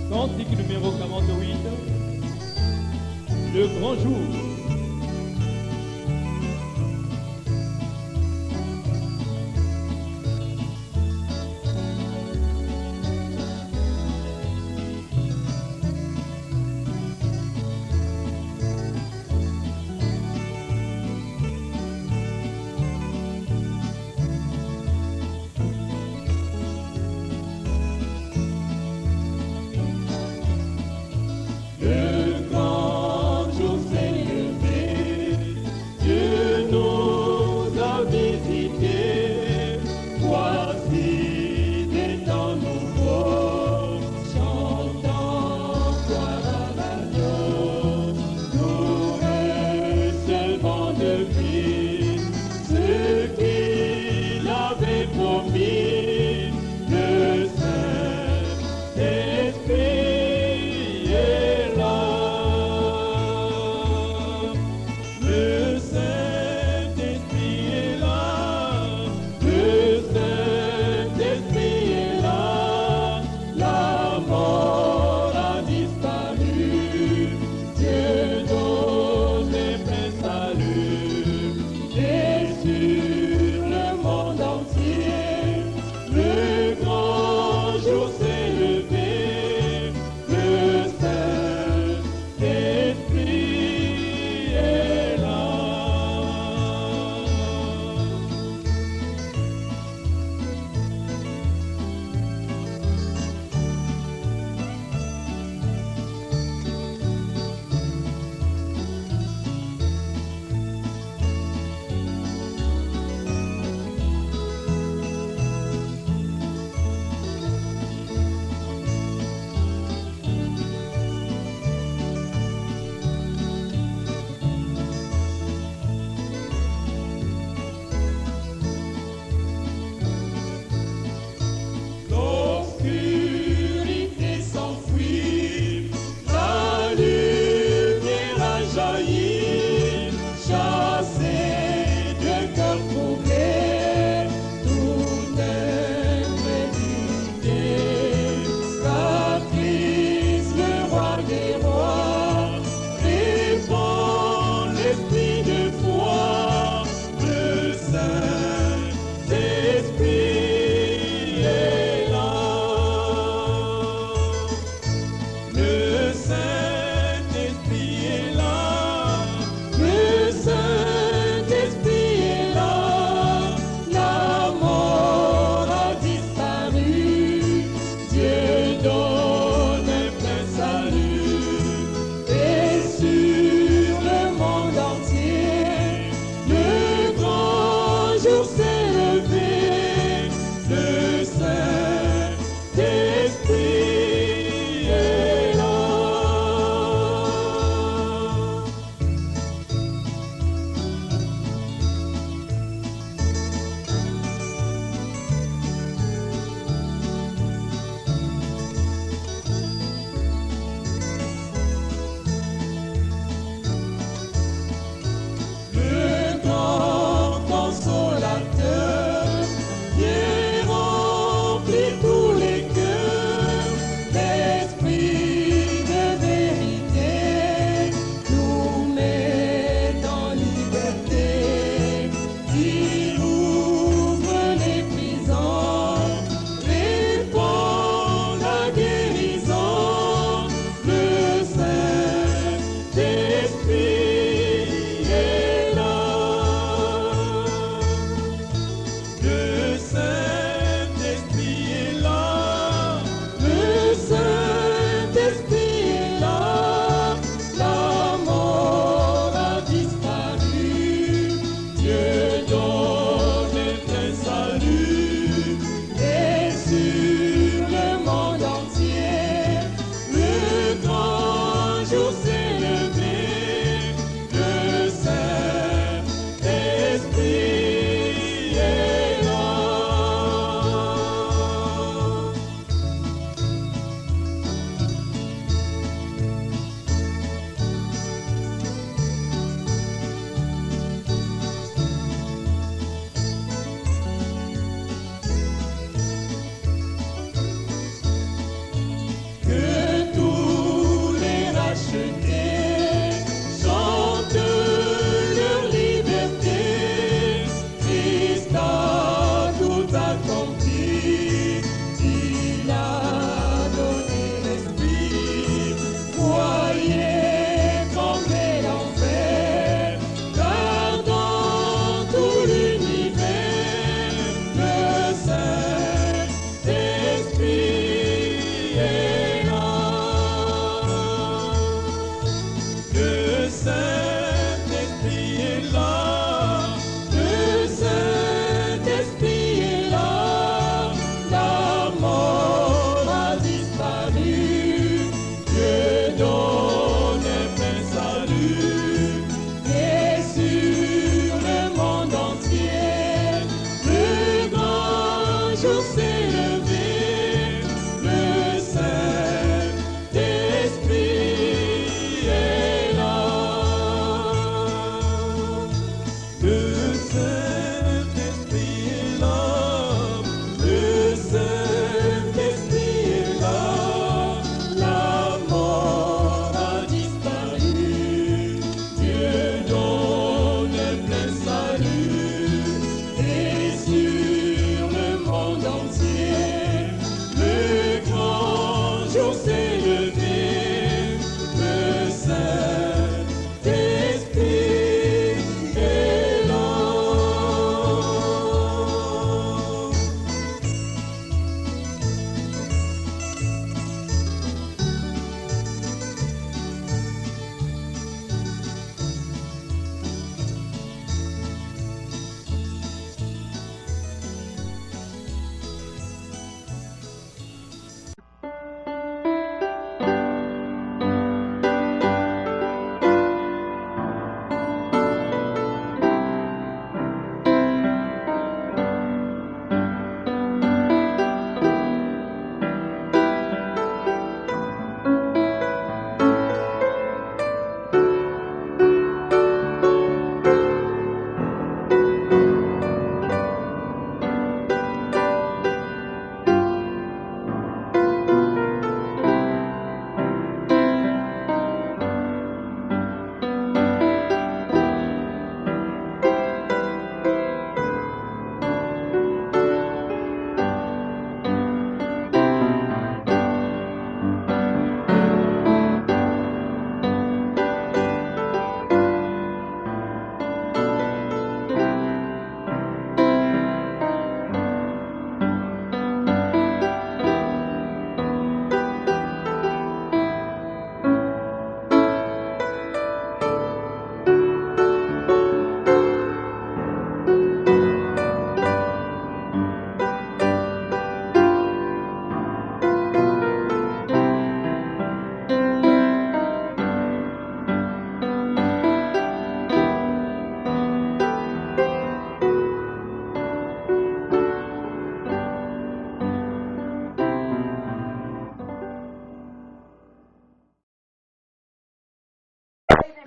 Cantique numéro 48, le grand jour. Le grand jour, Seigneur.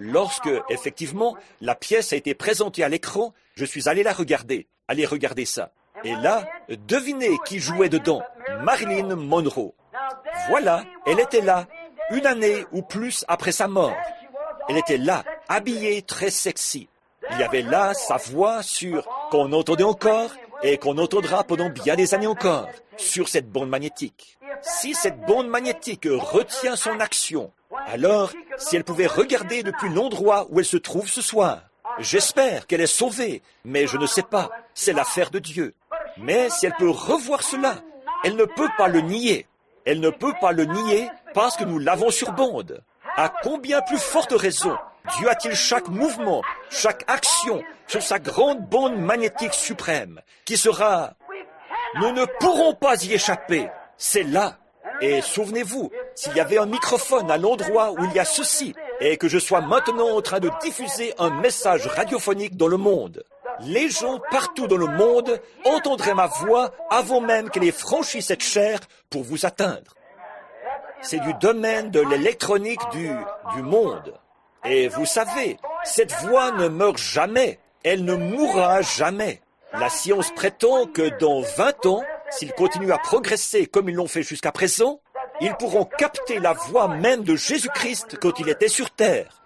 Lorsque, effectivement, la pièce a été présentée à l'écran, je suis allé la regarder. Allez regarder ça. Et là, devinez qui jouait dedans? Marilyn Monroe. Voilà, elle était là, une année ou plus après sa mort. Elle était là, habillée très sexy. Il y avait là sa voix sur qu'on entendait encore et qu'on entendra pendant bien des années encore sur cette bande magnétique. Si cette bande magnétique retient son action, alors si elle pouvait regarder depuis l'endroit où elle se trouve ce soir, j'espère qu'elle est sauvée, mais je ne sais pas, c'est l'affaire de Dieu. Mais si elle peut revoir cela, elle ne peut pas le nier. Elle ne peut pas le nier parce que nous l'avons sur bande. À combien plus forte raison Dieu a-t-il chaque mouvement, chaque action sur sa grande bande magnétique suprême qui sera... Nous ne pourrons pas y échapper. C'est là. Et souvenez-vous, s'il y avait un microphone à l'endroit où il y a ceci, et que je sois maintenant en train de diffuser un message radiophonique dans le monde, les gens partout dans le monde entendraient ma voix avant même qu'elle ait franchi cette chair pour vous atteindre. C'est du domaine de l'électronique du monde. Et vous savez, cette voix ne meurt jamais, elle ne mourra jamais. La science prétend que dans 20 ans, s'ils continuent à progresser comme ils l'ont fait jusqu'à présent, ils pourront capter la voix même de Jésus-Christ quand il était sur terre,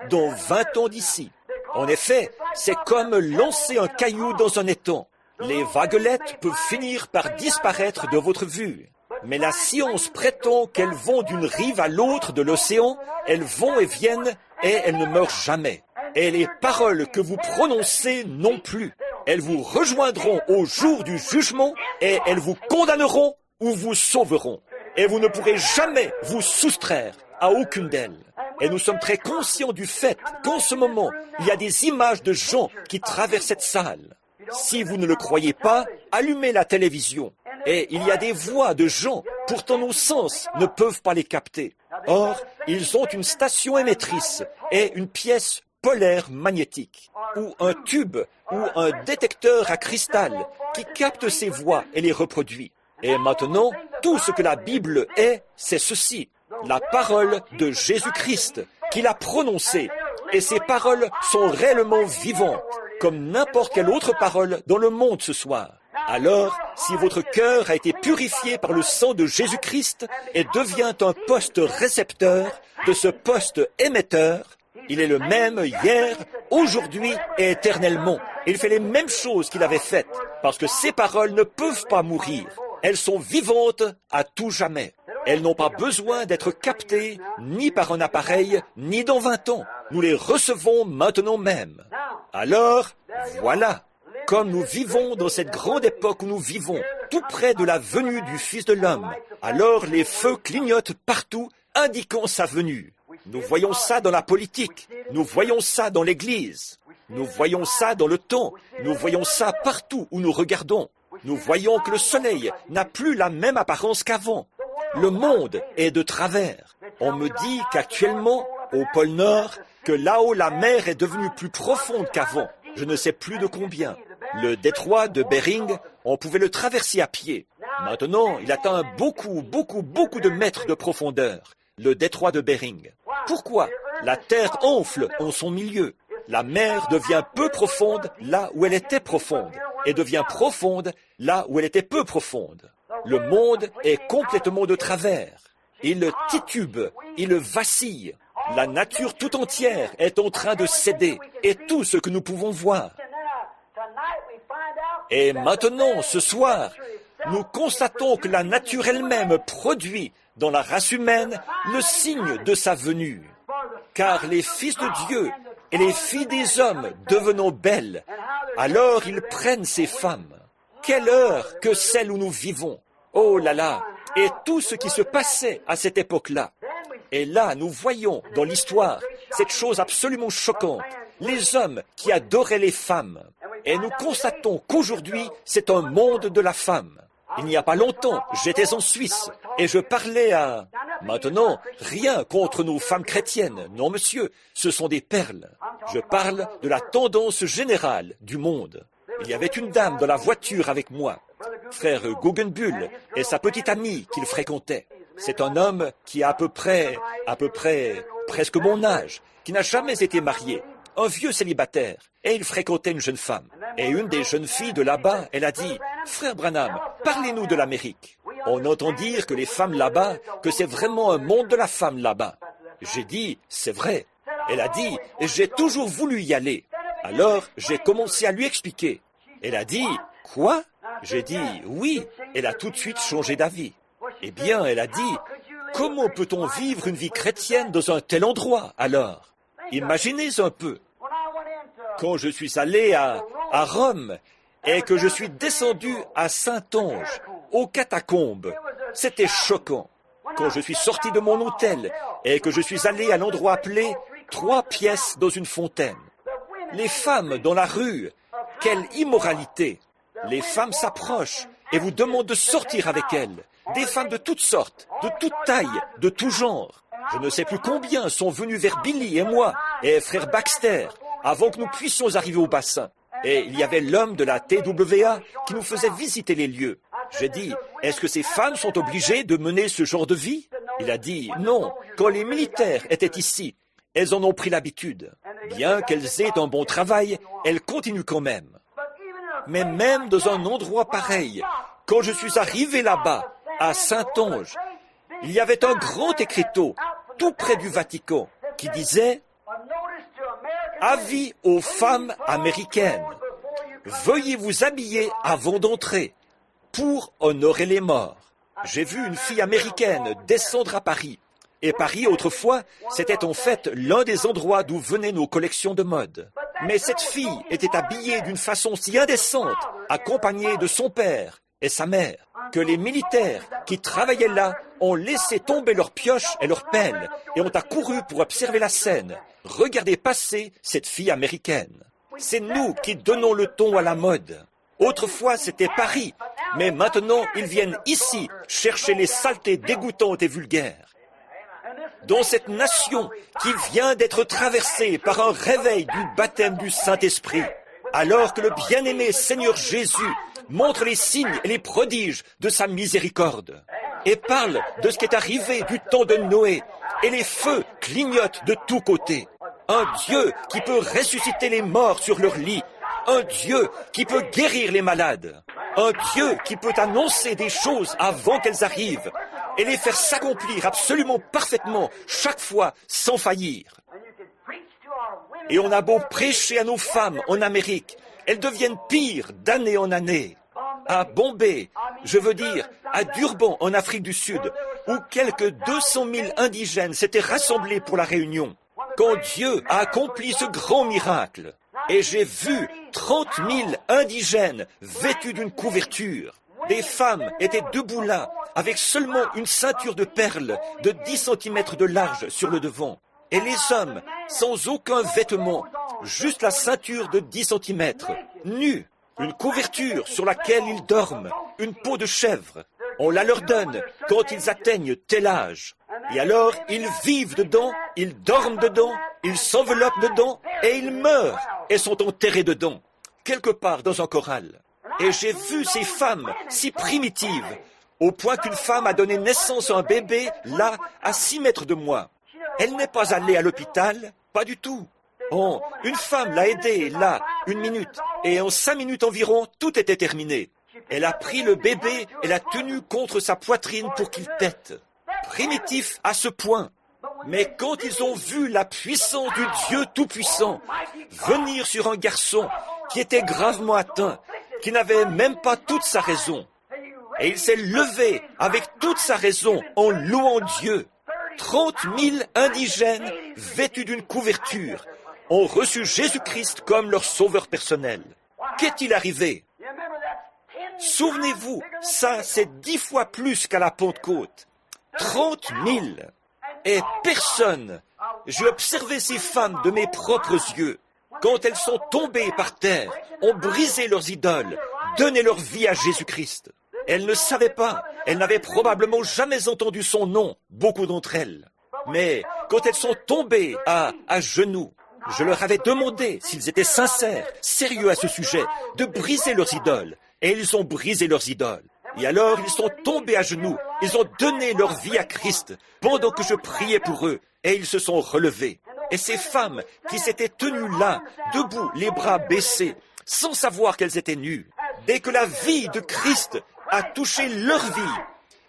dans 20 ans d'ici. En effet, c'est comme lancer un caillou dans un étang. Les vaguelettes peuvent finir par disparaître de votre vue. Mais la science prétend qu'elles vont d'une rive à l'autre de l'océan, elles vont et viennent, et elles ne meurent jamais. Et les paroles que vous prononcez non plus. Elles vous rejoindront au jour du jugement, et elles vous condamneront ou vous sauveront. Et vous ne pourrez jamais vous soustraire à aucune d'elles. Et nous sommes très conscients du fait qu'en ce moment, il y a des images de gens qui traversent cette salle. Si vous ne le croyez pas, allumez la télévision. Et il y a des voix de gens, pourtant nos sens ne peuvent pas les capter. Or, ils ont une station émettrice et une pièce polaire magnétique, ou un tube, ou un détecteur à cristal qui capte ces voix et les reproduit. Et maintenant, tout ce que la Bible est, c'est ceci, la parole de Jésus-Christ, qu'il a prononcée. Et ces paroles sont réellement vivantes, comme n'importe quelle autre parole dans le monde ce soir. Alors, si votre cœur a été purifié par le sang de Jésus-Christ et devient un poste récepteur de ce poste émetteur, il est le même hier, aujourd'hui et éternellement. Il fait les mêmes choses qu'il avait faites, parce que ces paroles ne peuvent pas mourir. Elles sont vivantes à tout jamais. Elles n'ont pas besoin d'être captées ni par un appareil, ni dans 20 ans. Nous les recevons maintenant même. Alors, voilà. Comme nous vivons dans cette grande époque où nous vivons, tout près de la venue du Fils de l'homme, alors les feux clignotent partout, indiquant sa venue. Nous voyons ça dans la politique, nous voyons ça dans l'Église, nous voyons ça dans le temps, nous voyons ça partout où nous regardons. Nous voyons que le soleil n'a plus la même apparence qu'avant. Le monde est de travers. On me dit qu'actuellement, au pôle Nord, que là-haut la mer est devenue plus profonde qu'avant. Je ne sais plus de combien. Le détroit de Bering, on pouvait le traverser à pied. Maintenant, il atteint beaucoup de mètres de profondeur, le détroit de Bering. Pourquoi? La terre enfle en son milieu. La mer devient peu profonde là où elle était profonde, et devient profonde là où elle était peu profonde. Le monde est complètement de travers. Il titube, il vacille. La nature tout entière est en train de céder, et tout ce que nous pouvons voir. Et maintenant, ce soir, nous constatons que la nature elle-même produit dans la race humaine le signe de sa venue. Car les fils de Dieu et les filles des hommes devenant belles, alors ils prennent ces femmes. Quelle heure que celle où nous vivons! Oh là là! Et tout ce qui se passait à cette époque-là. Et là, nous voyons dans l'histoire cette chose absolument choquante. Les hommes qui adoraient les femmes. Et nous constatons qu'aujourd'hui, c'est un monde de la femme. Il n'y a pas longtemps, j'étais en Suisse et je parlais à... Maintenant, rien contre nos femmes chrétiennes. Non, monsieur, ce sont des perles. Je parle de la tendance générale du monde. Il y avait une dame dans la voiture avec moi, frère Guggenbull et sa petite amie qu'il fréquentait. C'est un homme qui a à peu près presque mon âge. qui n'a jamais été marié, un vieux célibataire, et il fréquentait une jeune femme. Et une des jeunes filles de là-bas, elle a dit, « Frère Branham, parlez-nous de l'Amérique. » On entend dire que les femmes là-bas, que c'est vraiment un monde de la femme là-bas. J'ai dit, « C'est vrai. » Elle a dit, « J'ai toujours voulu y aller. » Alors, j'ai commencé à lui expliquer. Elle a dit, « Quoi ?» J'ai dit, « Oui. » Elle a tout de suite changé d'avis. Eh bien, elle a dit, « Comment peut-on vivre une vie chrétienne dans un tel endroit, alors ?» Imaginez un peu. Quand je suis allé à Rome et que je suis descendu à Saint-Onge, aux catacombes, c'était choquant. Quand je suis sorti de mon hôtel et que je suis allé à l'endroit appelé 3 pièces dans une fontaine. Les femmes dans la rue, quelle immoralité! Les femmes s'approchent et vous demandent de sortir avec elles. Des femmes de toutes sortes, de toute taille, de tout genre. Je ne sais plus combien sont venus vers Billy et moi et frère Baxter avant que nous puissions arriver au bassin. Et il y avait l'homme de la TWA qui nous faisait visiter les lieux. J'ai dit, est-ce que ces femmes sont obligées de mener ce genre de vie? Il a dit, non, quand les militaires étaient ici, elles en ont pris l'habitude. Bien qu'elles aient un bon travail, elles continuent quand même. Mais même dans un endroit pareil, quand je suis arrivé là-bas, à Saint-Onge, il y avait un grand écriteau, tout près du Vatican, qui disait « Avis aux femmes américaines, veuillez vous habiller avant d'entrer, pour honorer les morts. » J'ai vu une fille américaine descendre à Paris. Et Paris, autrefois, c'était en fait l'un des endroits d'où venaient nos collections de mode. Mais cette fille était habillée d'une façon si indécente, accompagnée de son père et sa mère, que les militaires qui travaillaient là ont laissé tomber leurs pioches et leurs pelles et ont accouru pour observer la scène. Regardez passer cette fille américaine. C'est nous qui donnons le ton à la mode. Autrefois, c'était Paris, mais maintenant, ils viennent ici chercher les saletés dégoûtantes et vulgaires. Dans cette nation qui vient d'être traversée par un réveil du baptême du Saint-Esprit, alors que le bien-aimé Seigneur Jésus montre les signes et les prodiges de sa miséricorde et parle de ce qui est arrivé du temps de Noé, et les feux clignotent de tous côtés. Un Dieu qui peut ressusciter les morts sur leur lit, un Dieu qui peut guérir les malades, un Dieu qui peut annoncer des choses avant qu'elles arrivent et les faire s'accomplir absolument parfaitement chaque fois sans faillir. Et on a beau prêcher à nos femmes en Amérique, elles deviennent pires d'année en année. À Bombay, je veux dire, à Durban en Afrique du Sud, où quelques 200 000 indigènes s'étaient rassemblés pour la réunion, quand Dieu a accompli ce grand miracle. Et j'ai vu 30 000 indigènes vêtus d'une couverture. Des femmes étaient debout là, avec seulement une ceinture de perles de 10 cm de large sur le devant. Et les hommes, sans aucun vêtement, juste la ceinture de 10 cm, nus, une couverture sur laquelle ils dorment, une peau de chèvre. On la leur donne quand ils atteignent tel âge. Et alors, ils vivent dedans, ils dorment dedans, ils s'enveloppent dedans, et ils meurent et sont enterrés dedans, quelque part dans un corral. Et j'ai vu ces femmes si primitives, au point qu'une femme a donné naissance à un bébé, là, à 6 mètres de moi. Elle n'est pas allée à l'hôpital, pas du tout. Oh, une femme l'a aidée, là, 1 minute, et en 5 minutes environ, tout était terminé. Elle a pris le bébé et l'a tenu contre sa poitrine pour qu'il tète. Primitif à ce point. Mais quand ils ont vu la puissance du Dieu Tout-Puissant venir sur un garçon qui était gravement atteint, qui n'avait même pas toute sa raison, et il s'est levé avec toute sa raison en louant Dieu, 30 000 indigènes vêtus d'une couverture ont reçu Jésus-Christ comme leur sauveur personnel. Qu'est-il arrivé? Souvenez-vous, ça c'est 10 fois plus qu'à la Pentecôte. 30 000. Et personne. J'ai observé ces femmes de mes propres yeux. Quand elles sont tombées par terre, ont brisé leurs idoles, donné leur vie à Jésus-Christ. Elles ne savaient pas, elles n'avaient probablement jamais entendu son nom, beaucoup d'entre elles. Mais quand elles sont tombées à genoux, je leur avais demandé s'ils étaient sincères, sérieux à ce sujet, de briser leurs idoles. Et ils ont brisé leurs idoles. Et alors ils sont tombés à genoux, ils ont donné leur vie à Christ pendant que je priais pour eux, et ils se sont relevés. Et ces femmes qui s'étaient tenues là, debout, les bras baissés, sans savoir qu'elles étaient nues, dès que la vie de Christ a touché leur vie,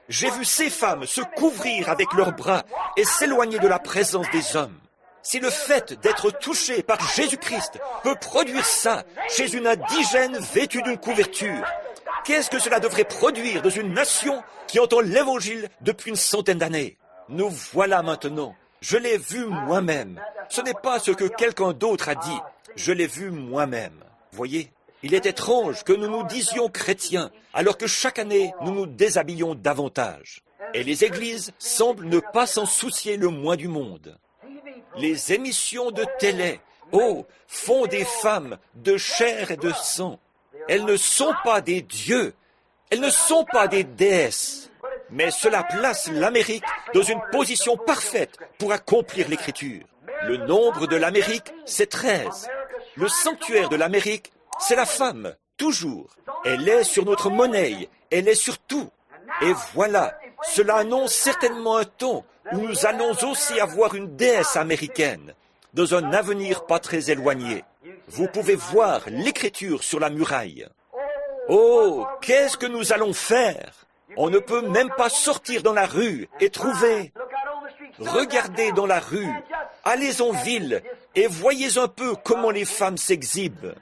j'ai vu ces femmes se couvrir avec leurs bras et s'éloigner de la présence des hommes. Si le fait d'être touché par Jésus-Christ peut produire ça chez une indigène vêtue d'une couverture, qu'est-ce que cela devrait produire dans une nation qui entend l'Évangile depuis une centaine d'années? Nous voilà maintenant. Je l'ai vu moi-même. Ce n'est pas ce que quelqu'un d'autre a dit. Je l'ai vu moi-même. Voyez, il est étrange que nous nous disions chrétiens, alors que chaque année, nous nous déshabillons davantage. Et les églises semblent ne pas s'en soucier le moins du monde. Les émissions de télé, font des femmes de chair et de sang. Elles ne sont pas des dieux, elles ne sont pas des déesses. Mais cela place l'Amérique dans une position parfaite pour accomplir l'Écriture. Le nombre de l'Amérique, c'est 13. Le sanctuaire de l'Amérique, c'est la femme, toujours. Elle est sur notre monnaie, elle est sur tout. Et voilà, cela annonce certainement un temps où nous allons aussi avoir une déesse américaine, dans un avenir pas très éloigné. Vous pouvez voir l'Écriture sur la muraille. Oh, qu'est-ce que nous allons faire? On ne peut même pas sortir dans la rue et trouver. Regardez dans la rue, allez en ville et voyez un peu comment les femmes s'exhibent.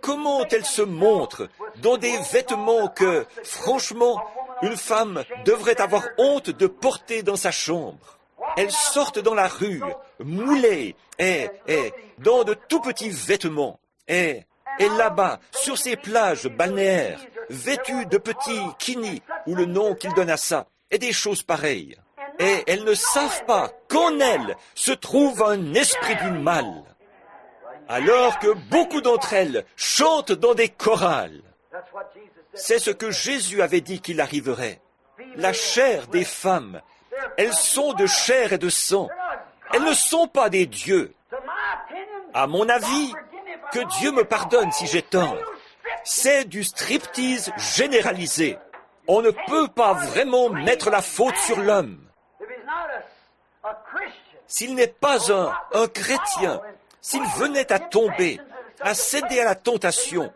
Comment elles se montrent dans des vêtements que, franchement, une femme devrait avoir honte de porter dans sa chambre. Elles sortent dans la rue, moulées, et dans de tout petits vêtements, et là-bas, sur ces plages balnéaires, vêtues de petits kinis, ou le nom qu'ils donnent à ça, et des choses pareilles. Et elles ne savent pas qu'en elles se trouve un esprit du mal. Alors que beaucoup d'entre elles chantent dans des chorales. C'est ce que Jésus avait dit qu'il arriverait. La chair des femmes, elles sont de chair et de sang. Elles ne sont pas des dieux. À mon avis, que Dieu me pardonne si j'ai tort, c'est du striptease généralisé. On ne peut pas vraiment mettre la faute sur l'homme. S'il n'est pas un chrétien, s'il venait à tomber, à céder à la tentation,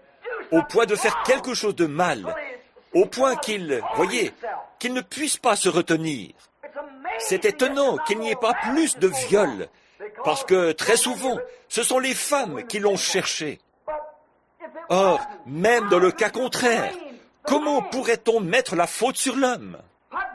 au point de faire quelque chose de mal, au point qu'il ne puisse pas se retenir. C'est étonnant qu'il n'y ait pas plus de viols, parce que très souvent, ce sont les femmes qui l'ont cherché. Or, même dans le cas contraire, comment pourrait-on mettre la faute sur l'homme?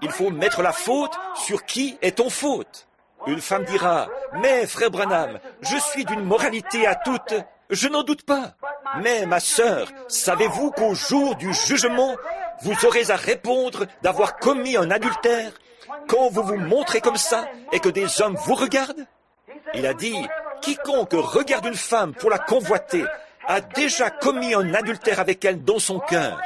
Il faut mettre la faute sur qui est en faute. Une femme dira, « Mais, frère Branham, je suis d'une moralité à toute. » Je n'en doute pas. Mais, ma sœur, savez-vous qu'au jour du jugement, vous aurez à répondre d'avoir commis un adultère quand vous vous montrez comme ça et que des hommes vous regardent? Il a dit, « Quiconque regarde une femme pour la convoiter a déjà commis un adultère avec elle dans son cœur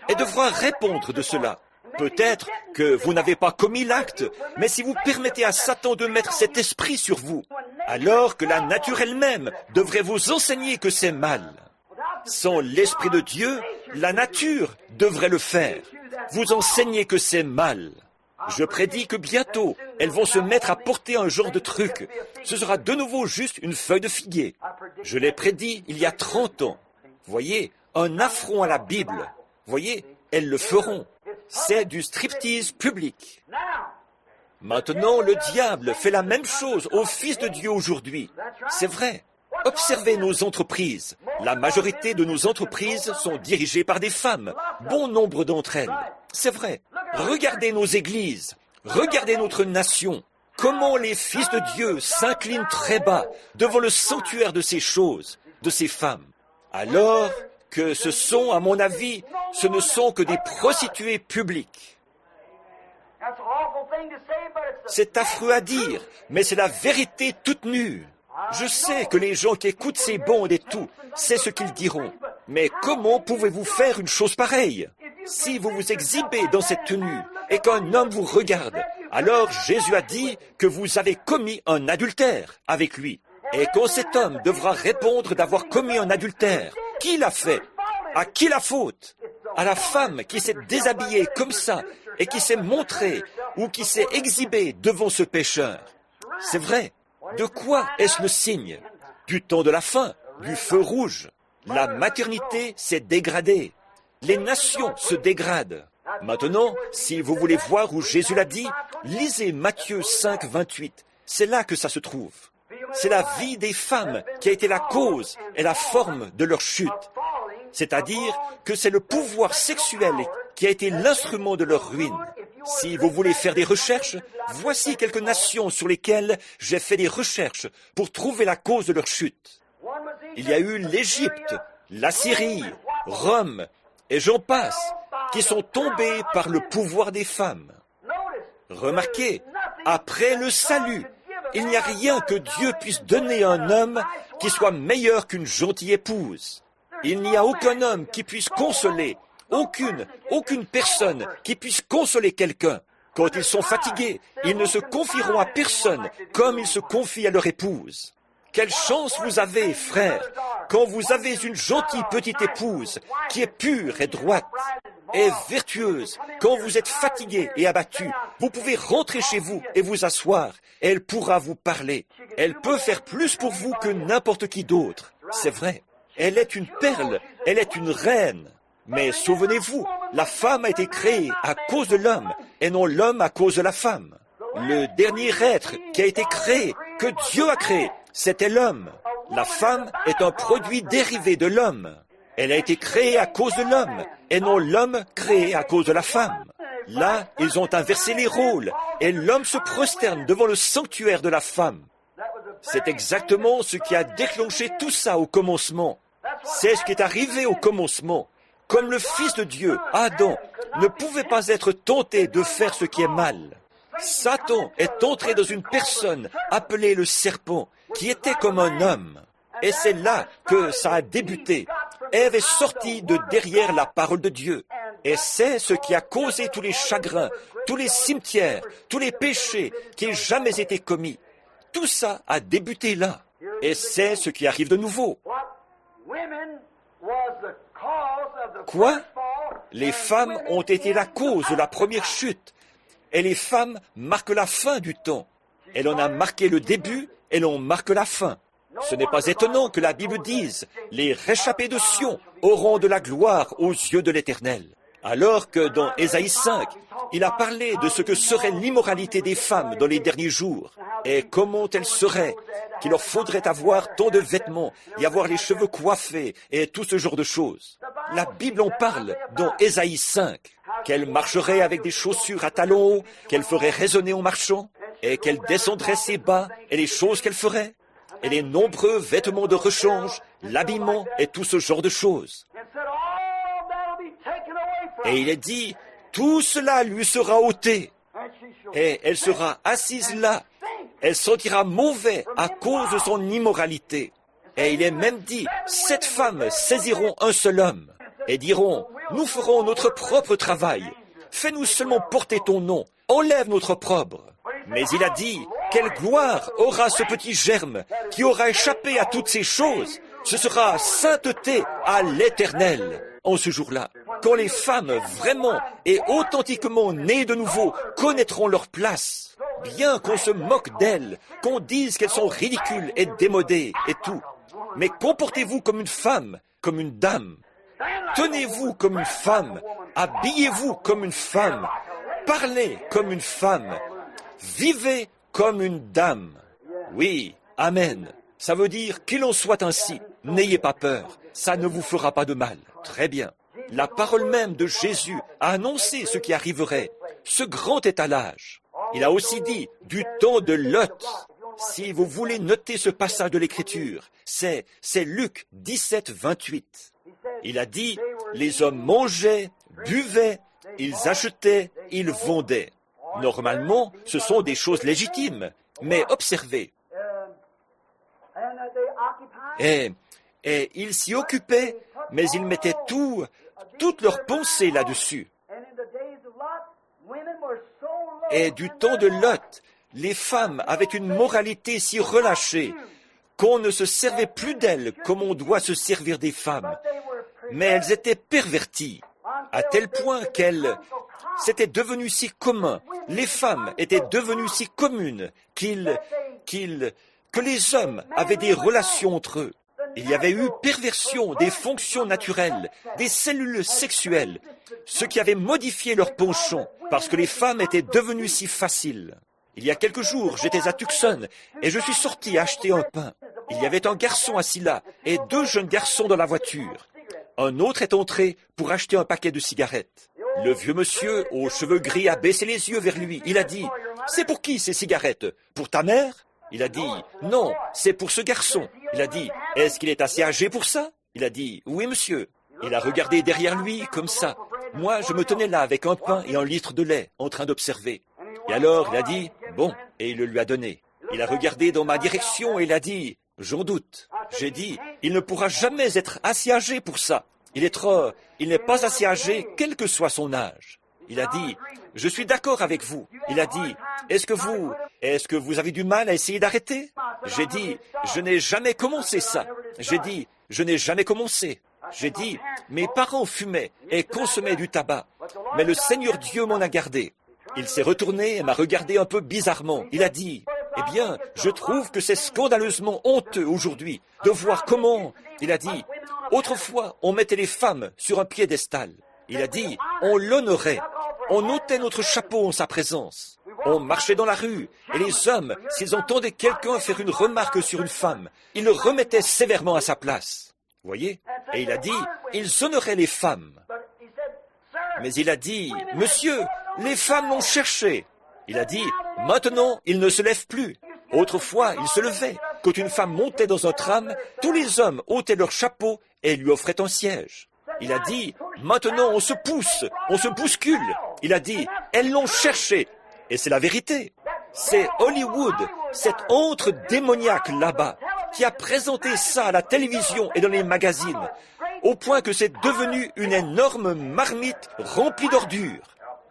et devra répondre de cela. » Peut-être que vous n'avez pas commis l'acte, mais si vous permettez à Satan de mettre cet esprit sur vous, alors que la nature elle-même devrait vous enseigner que c'est mal. Sans l'Esprit de Dieu, la nature devrait le faire. Vous enseigner que c'est mal. Je prédis que bientôt, elles vont se mettre à porter un genre de truc. Ce sera de nouveau juste une feuille de figuier. Je l'ai prédit il y a 30 ans. Voyez, un affront à la Bible. Voyez, elles le feront. C'est du striptease public. Maintenant, le diable fait la même chose aux fils de Dieu aujourd'hui. C'est vrai. Observez nos entreprises. La majorité de nos entreprises sont dirigées par des femmes. Bon nombre d'entre elles. C'est vrai. Regardez nos églises. Regardez notre nation. Comment les fils de Dieu s'inclinent très bas devant le sanctuaire de ces choses, de ces femmes. Alors que ce sont, à mon avis, ce ne sont que des prostituées publiques. C'est affreux à dire, mais c'est la vérité toute nue. Je sais que les gens qui écoutent ces bandes et tout, c'est ce qu'ils diront. Mais comment pouvez-vous faire une chose pareille? Si vous vous exhibez dans cette tenue et qu'un homme vous regarde, alors Jésus a dit que vous avez commis un adultère avec lui. Et quand cet homme devra répondre d'avoir commis un adultère, qui l'a fait? À qui la faute? À la femme qui s'est déshabillée comme ça et qui s'est montrée ou qui s'est exhibée devant ce pécheur. C'est vrai. De quoi est-ce le signe? Du temps de la fin, du feu rouge. La maternité s'est dégradée. Les nations se dégradent. Maintenant, si vous voulez voir où Jésus l'a dit, lisez Matthieu 5, 28. C'est là que ça se trouve. C'est la vie des femmes qui a été la cause et la forme de leur chute. C'est-à-dire que c'est le pouvoir sexuel qui a été l'instrument de leur ruine. Si vous voulez faire des recherches, voici quelques nations sur lesquelles j'ai fait des recherches pour trouver la cause de leur chute. Il y a eu l'Égypte, la Syrie, Rome, et j'en passe, qui sont tombés par le pouvoir des femmes. Remarquez, après le salut, il n'y a rien que Dieu puisse donner à un homme qui soit meilleur qu'une gentille épouse. Il n'y a aucun homme qui puisse consoler, aucune personne qui puisse consoler quelqu'un. Quand ils sont fatigués, ils ne se confieront à personne comme ils se confient à leur épouse. Quelle chance vous avez, frères, quand vous avez une gentille petite épouse qui est pure et droite et vertueuse. Quand vous êtes fatigué et abattu, vous pouvez rentrer chez vous et vous asseoir. Elle pourra vous parler. Elle peut faire plus pour vous que n'importe qui d'autre. C'est vrai. Elle est une perle, elle est une reine. Mais souvenez-vous, la femme a été créée à cause de l'homme et non l'homme à cause de la femme. Le dernier être qui a été créé, que Dieu a créé, c'était l'homme. La femme est un produit dérivé de l'homme. Elle a été créée à cause de l'homme et non l'homme créé à cause de la femme. Là, ils ont inversé les rôles et l'homme se prosterne devant le sanctuaire de la femme. C'est exactement ce qui a déclenché tout ça au commencement. C'est ce qui est arrivé au commencement. Comme le Fils de Dieu, Adam, ne pouvait pas être tenté de faire ce qui est mal. Satan est entré dans une personne appelée le serpent, qui était comme un homme. Et c'est là que ça a débuté. Ève est sortie de derrière la parole de Dieu. Et c'est ce qui a causé tous les chagrins, tous les cimetières, tous les péchés qui aient jamais été commis. Tout ça a débuté là. Et c'est ce qui arrive de nouveau. Quoi? Les femmes ont été la cause de la première chute. Et les femmes marquent la fin du temps. Elles en a marqué le début, elles en marquent la fin. Ce n'est pas étonnant que la Bible dise « Les réchappés de Sion auront de la gloire aux yeux de l'Éternel ». Alors que dans Ésaïe 5, il a parlé de ce que serait l'immoralité des femmes dans les derniers jours et comment elles seraient, qu'il leur faudrait avoir tant de vêtements et avoir les cheveux coiffés et tout ce genre de choses. La Bible en parle dans Ésaïe 5, qu'elle marcherait avec des chaussures à talons hauts, qu'elle ferait résonner en marchant et qu'elle descendrait ses bas et les choses qu'elle ferait et les nombreux vêtements de rechange, l'habillement et tout ce genre de choses. Et il est dit, tout cela lui sera ôté. Et elle sera assise là. Elle sentira mauvais à cause de son immoralité. Et il est même dit, 7 femmes saisiront un seul homme et diront, nous ferons notre propre travail. Fais-nous seulement porter ton nom. Enlève notre opprobre. Mais il a dit, quelle gloire aura ce petit germe qui aura échappé à toutes ces choses. Ce sera sainteté à l'Éternel en ce jour-là. Quand les femmes vraiment et authentiquement nées de nouveau connaîtront leur place, bien qu'on se moque d'elles, qu'on dise qu'elles sont ridicules et démodées et tout, mais comportez-vous comme une femme, comme une dame. Tenez-vous comme une femme, habillez-vous comme une femme, parlez comme une femme, vivez comme une dame. Oui, amen. Ça veut dire qu'il en soit ainsi. N'ayez pas peur, ça ne vous fera pas de mal. Très bien. La parole même de Jésus a annoncé ce qui arriverait, ce grand étalage. Il a aussi dit du temps de Lot. Si vous voulez noter ce passage de l'Écriture, c'est Luc 17, 28. Il a dit, les hommes mangeaient, buvaient, ils achetaient, ils vendaient. Normalement, ce sont des choses légitimes, mais observez. Et ils s'y occupaient, mais ils mettaient toutes leurs pensées là-dessus. Et du temps de Lot, les femmes avaient une moralité si relâchée qu'on ne se servait plus d'elles comme on doit se servir des femmes. Mais elles étaient perverties, à tel point c'était devenu si commun, les femmes étaient devenues si communes qu'ils que les hommes avaient des relations entre eux. Il y avait eu perversion des fonctions naturelles, des cellules sexuelles, ce qui avait modifié leur penchant, parce que les femmes étaient devenues si faciles. Il y a quelques jours, j'étais à Tucson et je suis sorti acheter un pain. Il y avait un garçon assis là et 2 jeunes garçons dans la voiture. Un autre est entré pour acheter un paquet de cigarettes. Le vieux monsieur, aux cheveux gris, a baissé les yeux vers lui. Il a dit, « C'est pour qui ces cigarettes? Pour ta mère ?» Il a dit, « Non, c'est pour ce garçon. » Il a dit, « Est-ce qu'il est assez âgé pour ça ?» Il a dit, « Oui, monsieur. » Il a regardé derrière lui, comme ça. Moi, je me tenais là avec un pain et un litre de lait, en train d'observer. Et alors, il a dit, « Bon, » et il le lui a donné. Il a regardé dans ma direction et il a dit, « J'en doute. » J'ai dit, « Il ne pourra jamais être assez âgé pour ça. Il n'est pas assez âgé, quel que soit son âge. » Il a dit, « Je suis d'accord avec vous. » Il a dit, « Est-ce que vous avez du mal à essayer d'arrêter ?» J'ai dit, « Je n'ai jamais commencé ça. » J'ai dit, « Je n'ai jamais commencé. » J'ai dit, « Mes parents fumaient et consommaient du tabac. Mais le Seigneur Dieu m'en a gardé. » Il s'est retourné et m'a regardé un peu bizarrement. Il a dit, « Eh bien, je trouve que c'est scandaleusement honteux aujourd'hui de voir comment... » Il a dit, « Autrefois, on mettait les femmes sur un piédestal. » Il a dit, « On l'honorait. On ôtait notre chapeau en sa présence. On marchait dans la rue, et les hommes, s'ils entendaient quelqu'un faire une remarque sur une femme, ils le remettaient sévèrement à sa place. » Vous voyez? Et il a dit, « Ils honoraient les femmes. » Mais il a dit, « Monsieur, les femmes l'ont cherché. » Il a dit, « Maintenant, il ne se lève plus. Autrefois, il se levait. Quand une femme montait dans un tram, tous les hommes ôtaient leur chapeau et lui offraient un siège. » Il a dit, « Maintenant, on se pousse, on se bouscule. » Il a dit, « Elles l'ont cherché. » Et c'est la vérité. C'est Hollywood, cette antre démoniaque là-bas, qui a présenté ça à la télévision et dans les magazines, au point que c'est devenu une énorme marmite remplie d'ordures.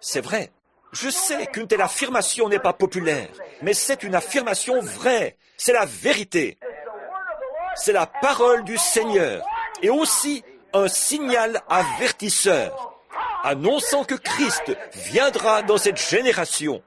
C'est vrai. Je sais qu'une telle affirmation n'est pas populaire, mais c'est une affirmation vraie. C'est la vérité. C'est la parole du Seigneur et aussi un signal avertisseur, annonçant que Christ viendra dans cette génération.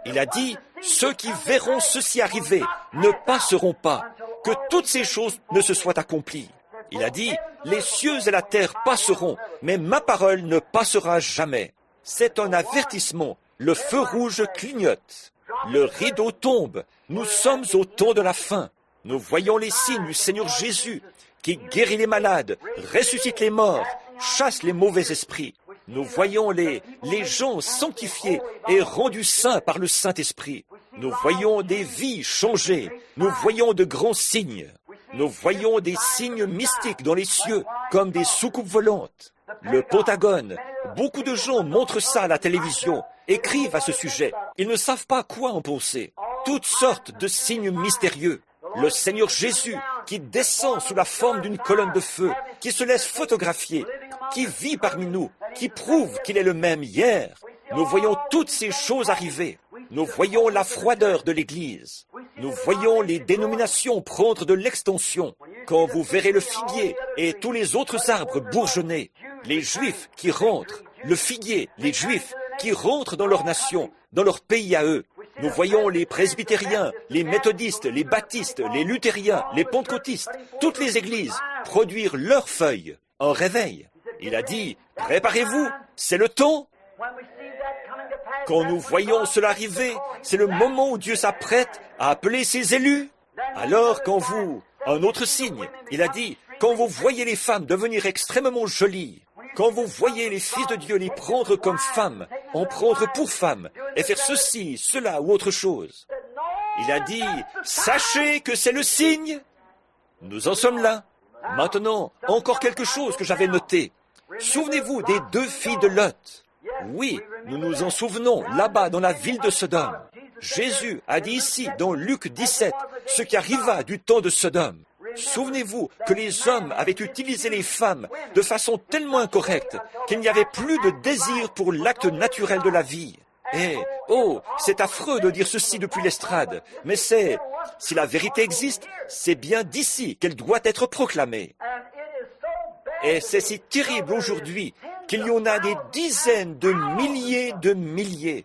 Il a dit, ceux qui verront ceci arriver ne passeront pas, que toutes ces choses ne se soient accomplies. Il a dit, les cieux et la terre passeront, mais ma parole ne passera jamais. C'est un avertissement. Le feu rouge clignote. Le rideau tombe. Nous sommes au temps de la fin. Nous voyons les signes du Seigneur Jésus qui guérit les malades, ressuscite les morts, chasse les mauvais esprits. Nous voyons les gens sanctifiés et rendus saints par le Saint-Esprit. Nous voyons des vies changées. Nous voyons de grands signes. Nous voyons des signes mystiques dans les cieux, comme des soucoupes volantes. Le Pentagone, beaucoup de gens montrent ça à la télévision, écrivent à ce sujet. Ils ne savent pas quoi en penser. Toutes sortes de signes mystérieux. Le Seigneur Jésus qui descend sous la forme d'une colonne de feu, qui se laisse photographier, qui vit parmi nous, qui prouve qu'il est le même hier. Nous voyons toutes ces choses arriver. Nous voyons la froideur de l'Église. Nous voyons les dénominations prendre de l'extension. Quand vous verrez le figuier et tous les autres arbres bourgeonner, les Juifs qui rentrent, le figuier, les Juifs qui rentrent dans leur nation, dans leur pays à eux. Nous voyons les presbytériens, les méthodistes, les baptistes, les luthériens, les pentecôtistes, toutes les églises produire leurs feuilles, un réveil. Il a dit, préparez-vous, c'est le temps. Quand nous voyons cela arriver, c'est le moment où Dieu s'apprête à appeler ses élus. Alors un autre signe, il a dit, quand vous voyez les femmes devenir extrêmement jolies, quand vous voyez les fils de Dieu les prendre comme femmes, en prendre pour femmes, et faire ceci, cela ou autre chose, il a dit, sachez que c'est le signe. Nous en sommes là. Maintenant, encore quelque chose que j'avais noté. Souvenez-vous des 2 filles de Lot. Oui, nous nous en souvenons, là-bas dans la ville de Sodome. Jésus a dit ici, dans Luc 17, ce qui arriva du temps de Sodome. Souvenez-vous que les hommes avaient utilisé les femmes de façon tellement incorrecte qu'il n'y avait plus de désir pour l'acte naturel de la vie. Et, c'est affreux de dire ceci depuis l'estrade, mais si la vérité existe, c'est bien d'ici qu'elle doit être proclamée. Et c'est si terrible aujourd'hui qu'il y en a des dizaines de milliers.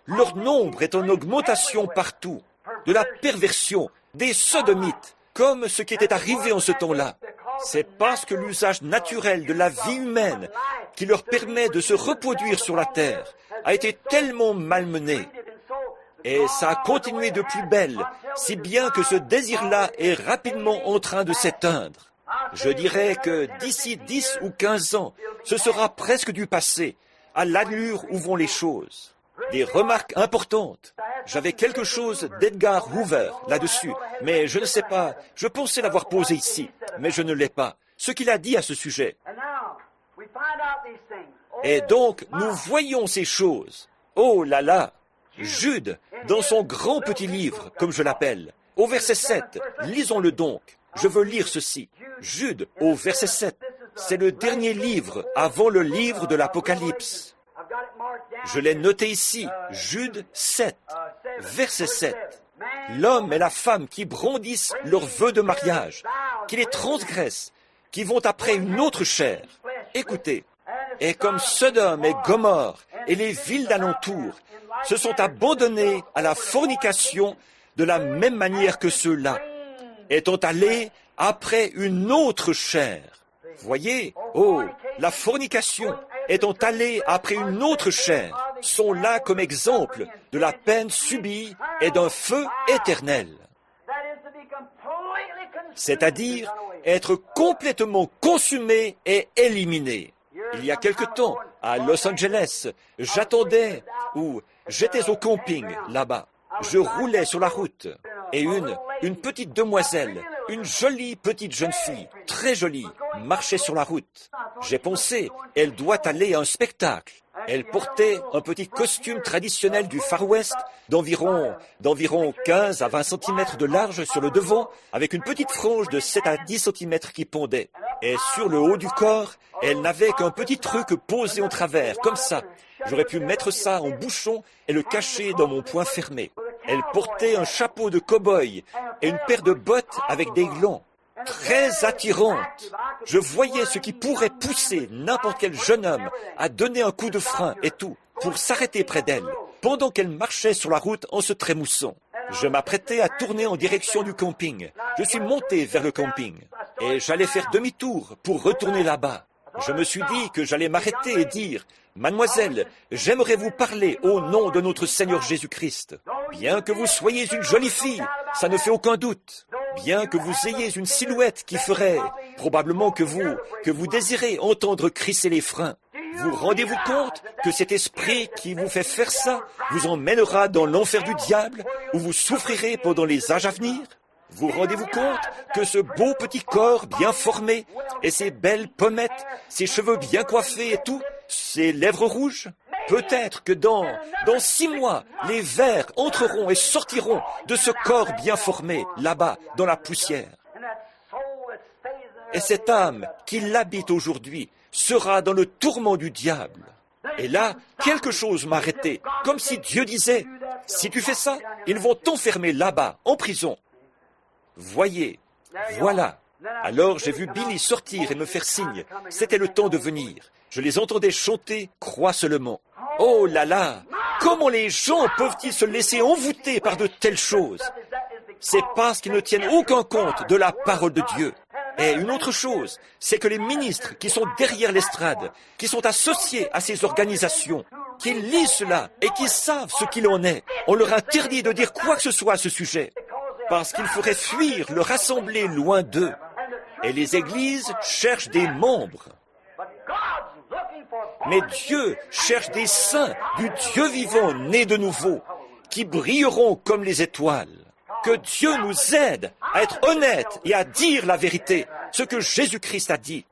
Leur nombre est en augmentation partout. De la perversion, des sodomites, comme ce qui était arrivé en ce temps-là. C'est parce que l'usage naturel de la vie humaine, qui leur permet de se reproduire sur la terre, a été tellement malmené. Et ça a continué de plus belle, si bien que ce désir-là est rapidement en train de s'éteindre. Je dirais que d'ici 10 ou 15 ans, ce sera presque du passé, à l'allure où vont les choses. Des remarques importantes. J'avais quelque chose d'Edgar Hoover là-dessus, mais je ne sais pas, je pensais l'avoir posé ici, mais je ne l'ai pas. Ce qu'il a dit à ce sujet. Et donc, nous voyons ces choses. Oh là là! Jude, dans son grand petit livre, comme je l'appelle, au verset 7, lisons-le donc. Je veux lire ceci. Jude, au verset 7, c'est le dernier livre avant le livre de l'Apocalypse. Je l'ai noté ici, Jude 7, verset 7. L'homme et la femme qui brandissent leurs vœux de mariage, qui les transgressent, qui vont après une autre chair. Écoutez, et comme Sodome et Gomorrhe et les villes d'alentour se sont abandonnés à la fornication de la même manière que ceux-là, étant allés après une autre chair. Voyez, oh, la fornication, étant allés après une autre chair, sont là comme exemple de la peine subie et d'un feu éternel. C'est-à-dire être complètement consumé et éliminé. Il y a quelque temps, à Los Angeles, j'étais au camping là-bas. Je roulais sur la route et une petite demoiselle, une jolie petite jeune fille, très jolie, marchait sur la route. J'ai pensé, elle doit aller à un spectacle. Elle portait un petit costume traditionnel du Far West d'environ 15 à 20 cm de large sur le devant, avec une petite frange de 7 à 10 cm qui pendait. Et sur le haut du corps, elle n'avait qu'un petit truc posé en travers, comme ça. J'aurais pu mettre ça en bouchon et le cacher dans mon poing fermé. Elle portait un chapeau de cow-boy et une paire de bottes avec des glands. Très attirante. Je voyais ce qui pourrait pousser n'importe quel jeune homme à donner un coup de frein et tout, pour s'arrêter près d'elle, pendant qu'elle marchait sur la route en se trémoussant. Je m'apprêtais à tourner en direction du camping. Je suis monté vers le camping et j'allais faire demi-tour pour retourner là-bas. Je me suis dit que j'allais m'arrêter et dire « Mademoiselle, j'aimerais vous parler au nom de notre Seigneur Jésus-Christ. Bien que vous soyez une jolie fille, ça ne fait aucun doute. Bien que vous ayez une silhouette qui ferait probablement que vous désirez entendre crisser les freins. Vous rendez-vous compte que cet esprit qui vous fait faire ça vous emmènera dans l'enfer du diable où vous souffrirez pendant les âges à venir? Vous rendez-vous compte que ce beau petit corps bien formé et ces belles pommettes, ces cheveux bien coiffés et tout, ces lèvres rouges? Peut-être que dans 6 mois, les vers entreront et sortiront de ce corps bien formé, là-bas, dans la poussière. Et cette âme qui l'habite aujourd'hui sera dans le tourment du diable. Et là, quelque chose m'a arrêté, comme si Dieu disait, « Si tu fais ça, ils vont t'enfermer là-bas, en prison. » Voyez, voilà. Alors j'ai vu Billy sortir et me faire signe. C'était le temps de venir. Je les entendais chanter « Crois seulement ». Oh là là! Comment les gens peuvent-ils se laisser envoûter par de telles choses? C'est parce qu'ils ne tiennent aucun compte de la parole de Dieu. Et une autre chose, c'est que les ministres qui sont derrière l'estrade, qui sont associés à ces organisations, qui lisent cela et qui savent ce qu'il en est, on leur interdit de dire quoi que ce soit à ce sujet, parce qu'ils feraient fuir leur assemblée loin d'eux. Et les églises cherchent des membres. Mais Dieu cherche des saints du Dieu vivant nés de nouveau, qui brilleront comme les étoiles. Que Dieu nous aide à être honnêtes et à dire la vérité, ce que Jésus-Christ a dit.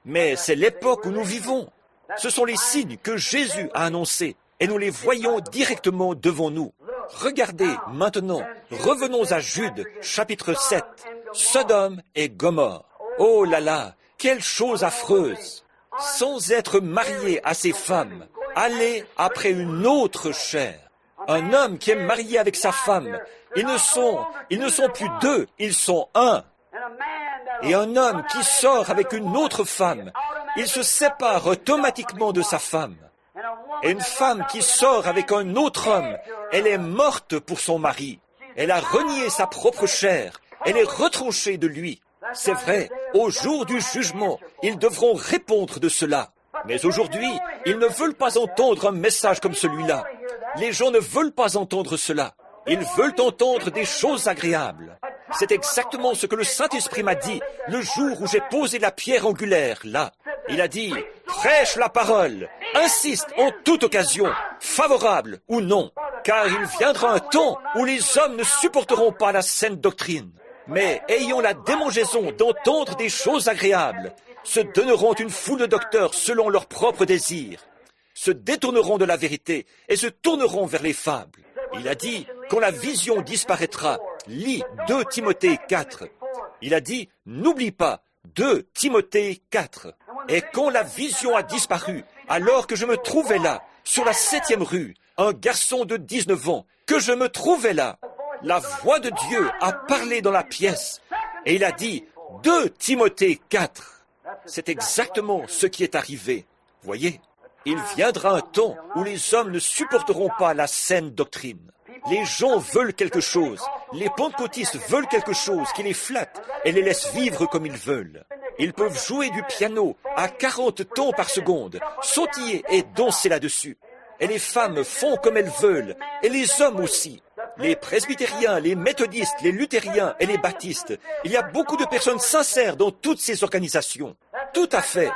Mais c'est l'époque où nous vivons. Ce sont les signes que Jésus a annoncés et nous les voyons directement devant nous. Regardez maintenant, revenons à Jude, chapitre 7, Sodome et Gomorrhe. Oh là là, quelle chose affreuse! Sans être marié à ces femmes, aller après une autre chair. Un homme qui est marié avec sa femme, ils ne sont plus deux, ils sont un. Et un homme qui sort avec une autre femme, il se sépare automatiquement de sa femme. Et une femme qui sort avec un autre homme, elle est morte pour son mari. Elle a renié sa propre chair. Elle est retranchée de lui. C'est vrai, au jour du jugement, ils devront répondre de cela. Mais aujourd'hui, ils ne veulent pas entendre un message comme celui-là. Les gens ne veulent pas entendre cela. Ils veulent entendre des choses agréables. C'est exactement ce que le Saint-Esprit m'a dit le jour où j'ai posé la pierre angulaire, là. Il a dit, prêche la parole, insiste en toute occasion, favorable ou non, car il viendra un temps où les hommes ne supporteront pas la saine doctrine, mais ayant la démangeaison d'entendre des choses agréables, se donneront une foule de docteurs selon leurs propres désirs, se détourneront de la vérité et se tourneront vers les fables. Il a dit, quand la vision disparaîtra, lis 2 Timothée 4. Il a dit, n'oublie pas, 2 Timothée 4. Et quand la vision a disparu, alors que je me trouvais là, sur la 7e rue, un garçon de 19 ans, que je me trouvais là, la voix de Dieu a parlé dans la pièce, et il a dit, 2 Timothée 4. C'est exactement ce qui est arrivé. Voyez, il viendra un temps où les hommes ne supporteront pas la saine doctrine. Les gens veulent quelque chose. Les pentecôtistes veulent quelque chose qui les flatte et les laisse vivre comme ils veulent. Ils peuvent jouer du piano à 40 tons par seconde, sautiller et danser là-dessus. Et les femmes font comme elles veulent, et les hommes aussi. Les presbytériens, les méthodistes, les luthériens et les baptistes. Il y a beaucoup de personnes sincères dans toutes ces organisations. Tout à fait.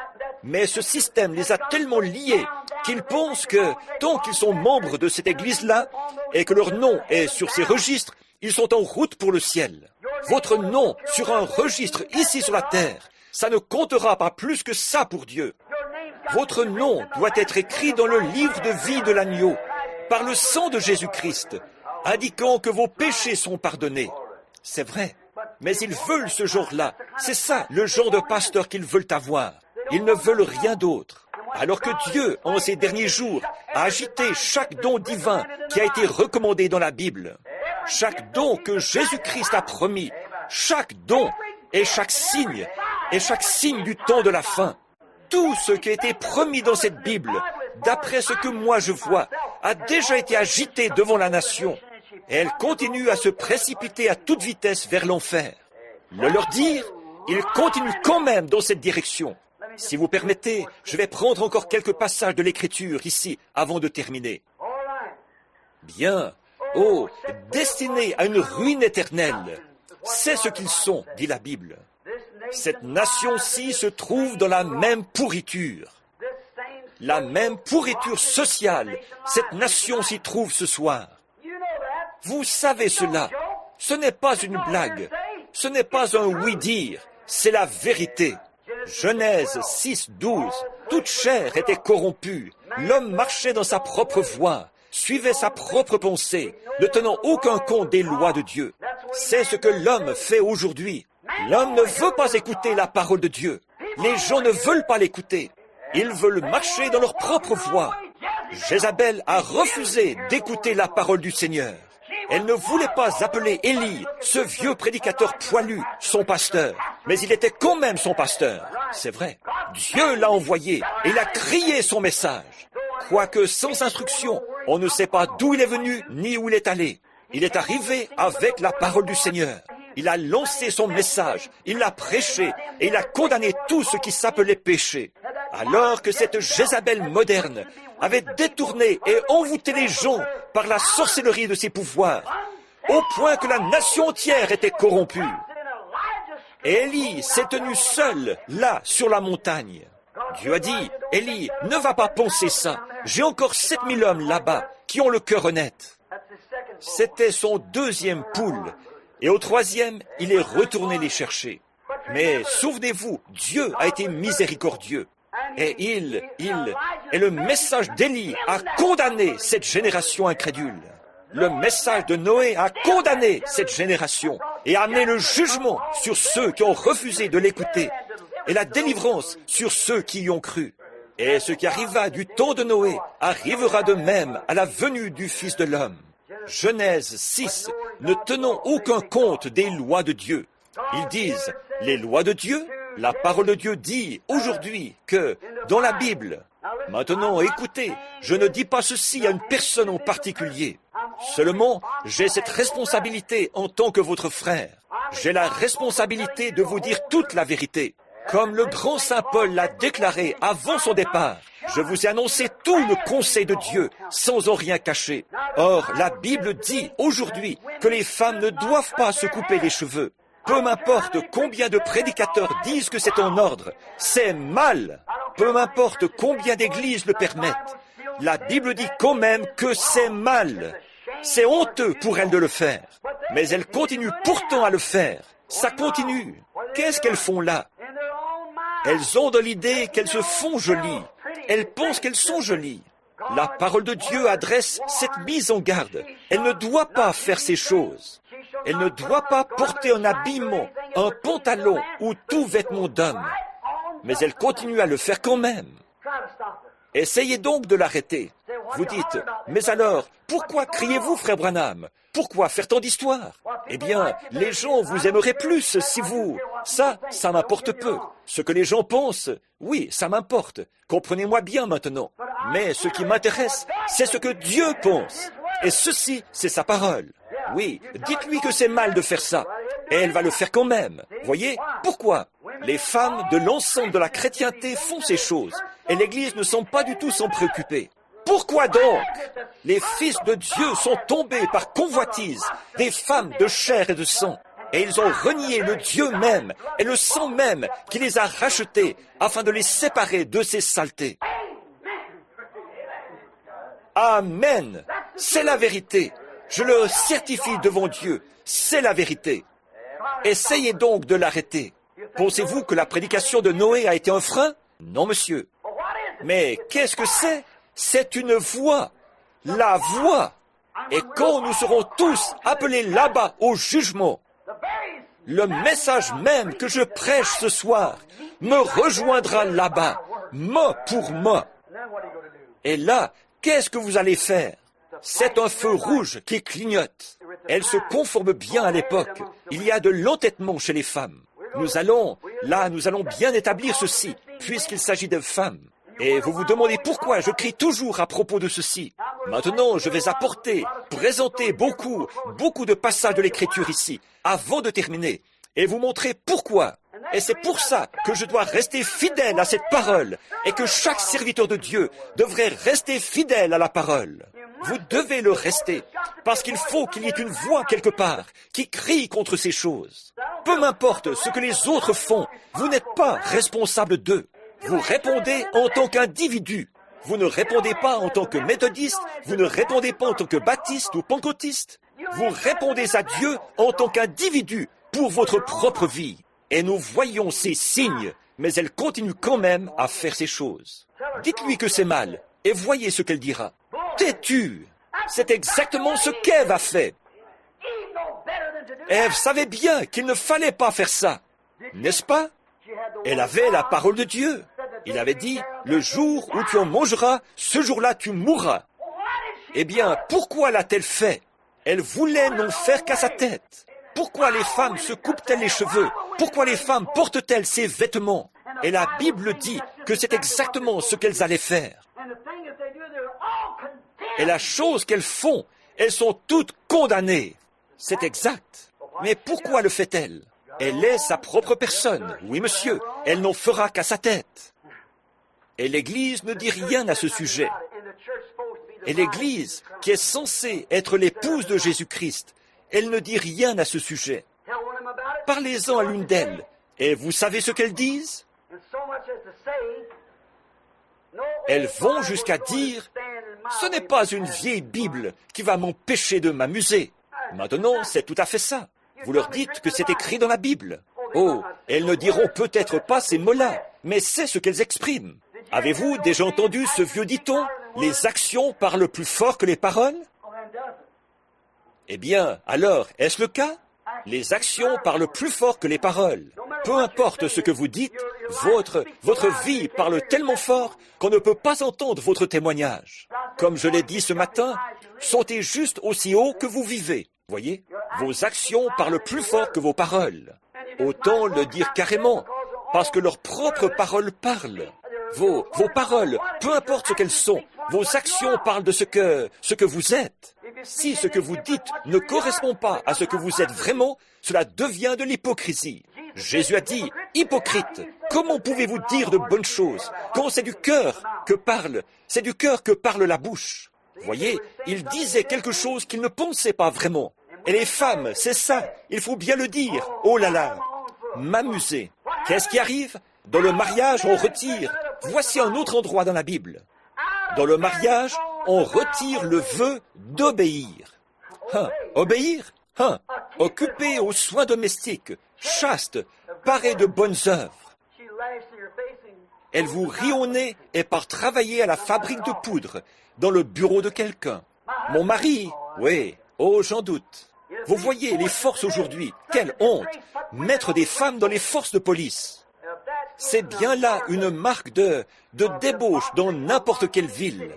Mais ce système les a tellement liés qu'ils pensent que, tant qu'ils sont membres de cette église-là, et que leur nom est sur ces registres, ils sont en route pour le ciel. Votre nom sur un registre ici sur la terre, ça ne comptera pas plus que ça pour Dieu. Votre nom doit être écrit dans le livre de vie de l'agneau, par le sang de Jésus-Christ, indiquant que vos péchés sont pardonnés. C'est vrai, mais ils veulent ce genre-là. C'est ça, le genre de pasteur qu'ils veulent avoir. Ils ne veulent rien d'autre. Alors que Dieu, en ces derniers jours, a agité chaque don divin qui a été recommandé dans la Bible, chaque don que Jésus-Christ a promis, chaque don et chaque signe du temps de la fin, tout ce qui a été promis dans cette Bible, d'après ce que moi je vois, a déjà été agité devant la nation, et elle continue à se précipiter à toute vitesse vers l'enfer. Le leur dire, ils continuent quand même dans cette direction. Si vous permettez, je vais prendre encore quelques passages de l'Écriture ici, avant de terminer. Bien. Oh, destinés à une ruine éternelle. C'est ce qu'ils sont, dit la Bible. Cette nation-ci se trouve dans la même pourriture. La même pourriture sociale, cette nation s'y trouve ce soir. Vous savez cela. Ce n'est pas une blague. Ce n'est pas un oui-dire. C'est la vérité. Genèse 6, 12. Toute chair était corrompue. L'homme marchait dans sa propre voie, suivait sa propre pensée, ne tenant aucun compte des lois de Dieu. C'est ce que l'homme fait aujourd'hui. L'homme ne veut pas écouter la parole de Dieu. Les gens ne veulent pas l'écouter. Ils veulent marcher dans leur propre voie. Jézabel a refusé d'écouter la parole du Seigneur. Elle ne voulait pas appeler Élie, ce vieux prédicateur poilu, son pasteur. Mais il était quand même son pasteur. C'est vrai. Dieu l'a envoyé et il a crié son message. Quoique sans instruction, on ne sait pas d'où il est venu ni où il est allé. Il est arrivé avec la parole du Seigneur. Il a lancé son message, il l'a prêché et il a condamné tout ce qui s'appelait péché. Alors que cette Jézabel moderne avait détourné et envoûté les gens par la sorcellerie de ses pouvoirs, au point que la nation entière était corrompue. Et Élie s'est tenu seul, là, sur la montagne. Dieu a dit, Élie, ne va pas penser ça. J'ai encore 7000 hommes là-bas qui ont le cœur honnête. C'était son deuxième poule. Et au troisième, il est retourné les chercher. Mais souvenez-vous, Dieu a été miséricordieux. Et le message d'Élie a condamné cette génération incrédule. Le message de Noé a condamné cette génération et a amené le jugement sur ceux qui ont refusé de l'écouter et la délivrance sur ceux qui y ont cru. Et ce qui arriva du temps de Noé arrivera de même à la venue du Fils de l'homme. Genèse 6, ne tenons aucun compte des lois de Dieu. Ils disent, les lois de Dieu, la parole de Dieu dit aujourd'hui que dans la Bible, maintenant écoutez, je ne dis pas ceci à une personne en particulier. Seulement, j'ai cette responsabilité en tant que votre frère. J'ai la responsabilité de vous dire toute la vérité. Comme le grand saint Paul l'a déclaré avant son départ, je vous ai annoncé tout le conseil de Dieu sans en rien cacher. Or, la Bible dit aujourd'hui que les femmes ne doivent pas se couper les cheveux. Peu m'importe combien de prédicateurs disent que c'est en ordre, c'est mal. Peu m'importe combien d'églises le permettent. La Bible dit quand même que c'est mal. C'est honteux pour elles de le faire. Mais elles continuent pourtant à le faire. Ça continue. Qu'est-ce qu'elles font là? Elles ont dans l'idée qu'elles se font jolies. Elles pensent qu'elles sont jolies. La parole de Dieu adresse cette mise en garde. Elle ne doit pas faire ces choses. Elle ne doit pas porter un habillement, un pantalon ou tout vêtement d'homme. Mais elle continue à le faire quand même. Essayez donc de l'arrêter. Vous dites, mais alors, pourquoi criez-vous, frère Branham? Pourquoi faire tant d'histoires? Eh bien, les gens vous aimeraient plus si vous... Ça m'importe peu. Ce que les gens pensent, oui, ça m'importe. Comprenez-moi bien maintenant. Mais ce qui m'intéresse, c'est ce que Dieu pense. Et ceci, c'est sa parole. Oui, dites-lui que c'est mal de faire ça. Et elle va le faire quand même. Voyez, pourquoi? Les femmes de l'ensemble de la chrétienté font ces choses. Et l'Église ne semble pas du tout s'en préoccuper. Pourquoi donc? Les fils de Dieu sont tombés par convoitise, des femmes de chair et de sang. Et ils ont renié le Dieu même et le sang même qui les a rachetés afin de les séparer de ces saletés. Amen. C'est la vérité. Je le certifie devant Dieu. C'est la vérité. Essayez donc de l'arrêter. Pensez-vous que la prédication de Noé a été un frein? Non, monsieur. Mais qu'est-ce que c'est? C'est une voix. La voix. Et quand nous serons tous appelés là-bas au jugement, le message même que je prêche ce soir me rejoindra là-bas, mot pour mot. Et là, qu'est-ce que vous allez faire? C'est un feu rouge qui clignote. Elle se conforme bien à l'époque. Il y a de l'entêtement chez les femmes. Nous allons bien établir ceci, puisqu'il s'agit de femmes. Et vous vous demandez pourquoi je crie toujours à propos de ceci. Maintenant, je vais présenter beaucoup de passages de l'Écriture ici, avant de terminer, et vous montrer pourquoi. Et c'est pour ça que je dois rester fidèle à cette parole, et que chaque serviteur de Dieu devrait rester fidèle à la parole. Vous devez le rester, parce qu'il faut qu'il y ait une voix quelque part qui crie contre ces choses. Peu m'importe ce que les autres font, vous n'êtes pas responsable d'eux. Vous répondez en tant qu'individu. Vous ne répondez pas en tant que méthodiste, vous ne répondez pas en tant que baptiste ou pentecôtiste. Vous répondez à Dieu en tant qu'individu pour votre propre vie. Et nous voyons ces signes, mais elle continue quand même à faire ces choses. Dites-lui que c'est mal, et voyez ce qu'elle dira. Têtu! C'est exactement ce qu'Ève a fait. Ève savait bien qu'il ne fallait pas faire ça, n'est-ce pas? Elle avait la parole de Dieu. Il avait dit, le jour où tu en mangeras, ce jour-là tu mourras. Eh bien, pourquoi l'a-t-elle fait? Elle voulait n'en faire qu'à sa tête. Pourquoi les femmes se coupent-elles les cheveux? Pourquoi les femmes portent-elles ces vêtements? Et la Bible dit que c'est exactement ce qu'elles allaient faire. Et la chose qu'elles font, elles sont toutes condamnées. C'est exact. Mais pourquoi le fait-elle? Elle est sa propre personne. Oui, monsieur, elle n'en fera qu'à sa tête. Et l'Église ne dit rien à ce sujet. Et l'Église, qui est censée être l'épouse de Jésus-Christ, elle ne dit rien à ce sujet. Parlez-en à l'une d'elles. Et vous savez ce qu'elles disent? Elles vont jusqu'à dire, ce n'est pas une vieille Bible qui va m'empêcher de m'amuser. Maintenant, c'est tout à fait ça. Vous leur dites que c'est écrit dans la Bible. Oh, elles ne diront peut-être pas ces mots-là, mais c'est ce qu'elles expriment. Avez-vous déjà entendu ce vieux dicton? Les actions parlent plus fort que les paroles? Eh bien, alors, est-ce le cas? Les actions parlent plus fort que les paroles. Peu importe ce que vous dites, votre vie parle tellement fort qu'on ne peut pas entendre votre témoignage. Comme je l'ai dit ce matin, sautez juste aussi haut que vous vivez. Voyez, vos actions parlent plus fort que vos paroles. Autant le dire carrément, parce que leurs propres paroles parlent. Vos paroles, peu importe ce qu'elles sont, vos actions parlent de ce que vous êtes. Si ce que vous dites ne correspond pas à ce que vous êtes vraiment, cela devient de l'hypocrisie. Jésus a dit, « Hypocrite, comment pouvez-vous dire de bonnes choses quand c'est du cœur que parle, c'est du cœur que parle la bouche ?» Voyez, il disait quelque chose qu'il ne pensait pas vraiment. Et les femmes, c'est ça, il faut bien le dire. Oh là là, m'amuser. Qu'est-ce qui arrive? Dans le mariage, on retire. Voici un autre endroit dans la Bible. Dans le mariage, on retire le vœu d'obéir. Obéir? Occupé aux soins domestiques, chaste, paré de bonnes œuvres. Elle vous rit au nez et part travailler à la fabrique de poudre, dans le bureau de quelqu'un. Mon mari, oui, oh j'en doute. Vous voyez les forces aujourd'hui, quelle honte, mettre des femmes dans les forces de police. C'est bien là une marque de débauche dans n'importe quelle ville.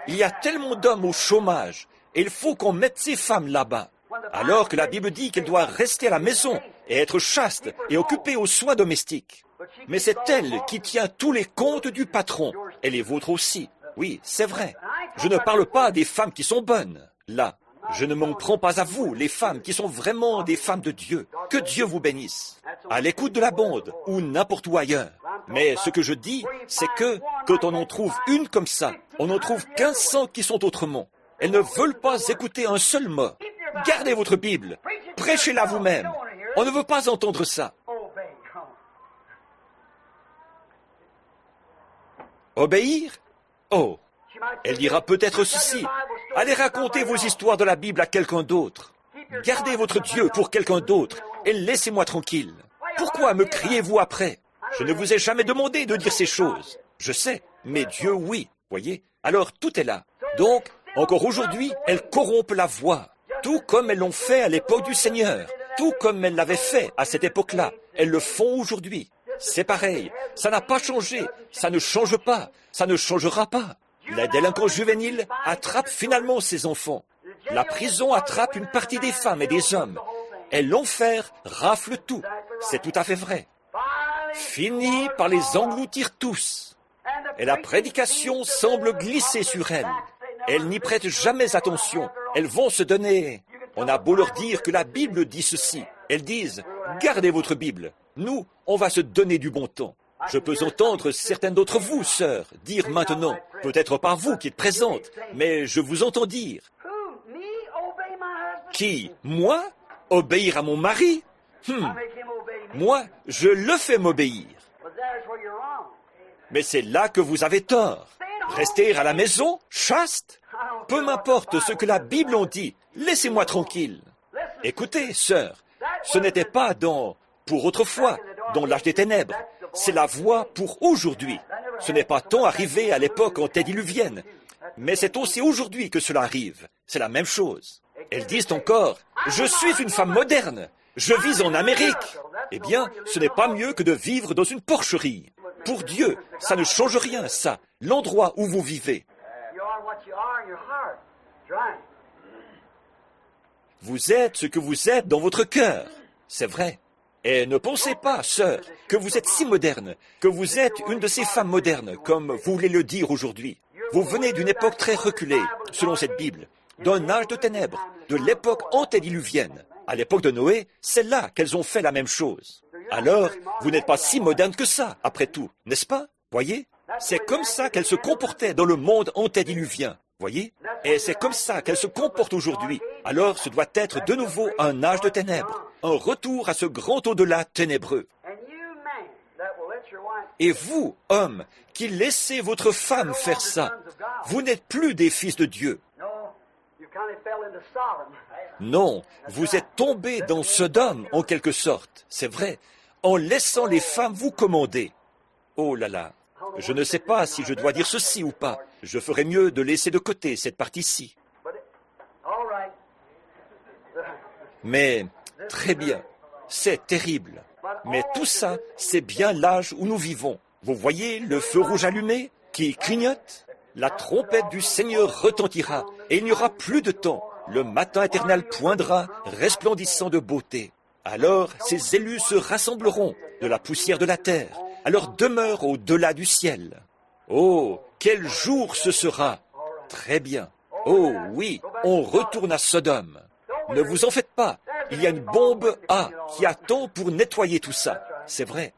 Il y a tellement d'hommes au chômage, et il faut qu'on mette ces femmes là-bas. Alors que la Bible dit qu'elles doivent rester à la maison et être chastes et occupées aux soins domestiques. Mais c'est elle qui tient tous les comptes du patron, et les vôtres aussi. Oui, c'est vrai. Je ne parle pas des femmes qui sont bonnes, là. Je ne m'en prends pas à vous, les femmes qui sont vraiment des femmes de Dieu. Que Dieu vous bénisse. À l'écoute de la bande, ou n'importe où ailleurs. Mais ce que je dis, c'est que, quand on en trouve une comme ça, on en trouve 1500 qui sont autrement. Elles ne veulent pas écouter un seul mot. Gardez votre Bible. Prêchez-la vous-même. On ne veut pas entendre ça. Obéir? Oh, elle dira peut-être ceci. Allez raconter vos histoires de la Bible à quelqu'un d'autre. Gardez votre Dieu pour quelqu'un d'autre et laissez-moi tranquille. Pourquoi me criez-vous après? Je ne vous ai jamais demandé de dire ces choses. Je sais, mais Dieu, oui, voyez. Alors tout est là. Donc, encore aujourd'hui, elles corrompent la voix, tout comme elles l'ont fait à l'époque du Seigneur, tout comme elles l'avaient fait à cette époque-là. Elles le font aujourd'hui. C'est pareil, ça n'a pas changé, ça ne change pas, ça ne changera pas. La délinquance juvénile attrape finalement ses enfants. La prison attrape une partie des femmes et des hommes. Et l'enfer rafle tout. C'est tout à fait vrai. Finit par les engloutir tous. Et la prédication semble glisser sur elles. Elles n'y prêtent jamais attention. Elles vont se donner. On a beau leur dire que la Bible dit ceci. Elles disent, gardez votre Bible. Nous, on va se donner du bon temps. Je peux entendre certaines d'entre vous, sœurs, dire maintenant, peut-être pas vous qui êtes présentes, mais je vous entends dire. Qui? Moi? Obéir à mon mari? Moi, je le fais m'obéir. Mais c'est là que vous avez tort. Rester à la maison, chaste? Peu m'importe ce que la Bible en dit, laissez-moi tranquille. Écoutez, sœurs, ce n'était pas pour autrefois, dans l'âge des ténèbres. C'est la voie pour aujourd'hui. Ce n'est pas tant arrivé à l'époque antédiluvienne, mais c'est aussi aujourd'hui que cela arrive. C'est la même chose. Elles disent encore, « Je suis une femme moderne. Je vis en Amérique. » Eh bien, ce n'est pas mieux que de vivre dans une porcherie. Pour Dieu, ça ne change rien, ça, l'endroit où vous vivez. Vous êtes ce que vous êtes dans votre cœur. C'est vrai. Et ne pensez pas, sœur, que vous êtes si moderne, que vous êtes une de ces femmes modernes, comme vous voulez le dire aujourd'hui. Vous venez d'une époque très reculée, selon cette Bible, d'un âge de ténèbres, de l'époque antédiluvienne. À l'époque de Noé, c'est là qu'elles ont fait la même chose. Alors, vous n'êtes pas si moderne que ça, après tout, n'est-ce pas? Voyez? C'est comme ça qu'elles se comportaient dans le monde antédiluvien. Voyez? Et c'est comme ça qu'elles se comportent aujourd'hui. Alors, ce doit être de nouveau un âge de ténèbres, un retour à ce grand au-delà ténébreux. Et vous, hommes, qui laissez votre femme faire ça, vous n'êtes plus des fils de Dieu. Non, vous êtes tombés dans Sodome, en quelque sorte, c'est vrai, en laissant les femmes vous commander. Oh là là, je ne sais pas si je dois dire ceci ou pas. Je ferais mieux de laisser de côté cette partie-ci. Mais, très bien, c'est terrible. Mais tout ça, c'est bien l'âge où nous vivons. Vous voyez le feu rouge allumé qui clignote? La trompette du Seigneur retentira et il n'y aura plus de temps. Le matin éternel poindra, resplendissant de beauté. Alors ces élus se rassembleront de la poussière de la terre, à leur demeure au-delà du ciel. Oh, quel jour ce sera! Très bien. Oh oui, on retourne à Sodome. Ne vous en faites pas, il y a une bombe A qui attend pour nettoyer tout ça. C'est vrai.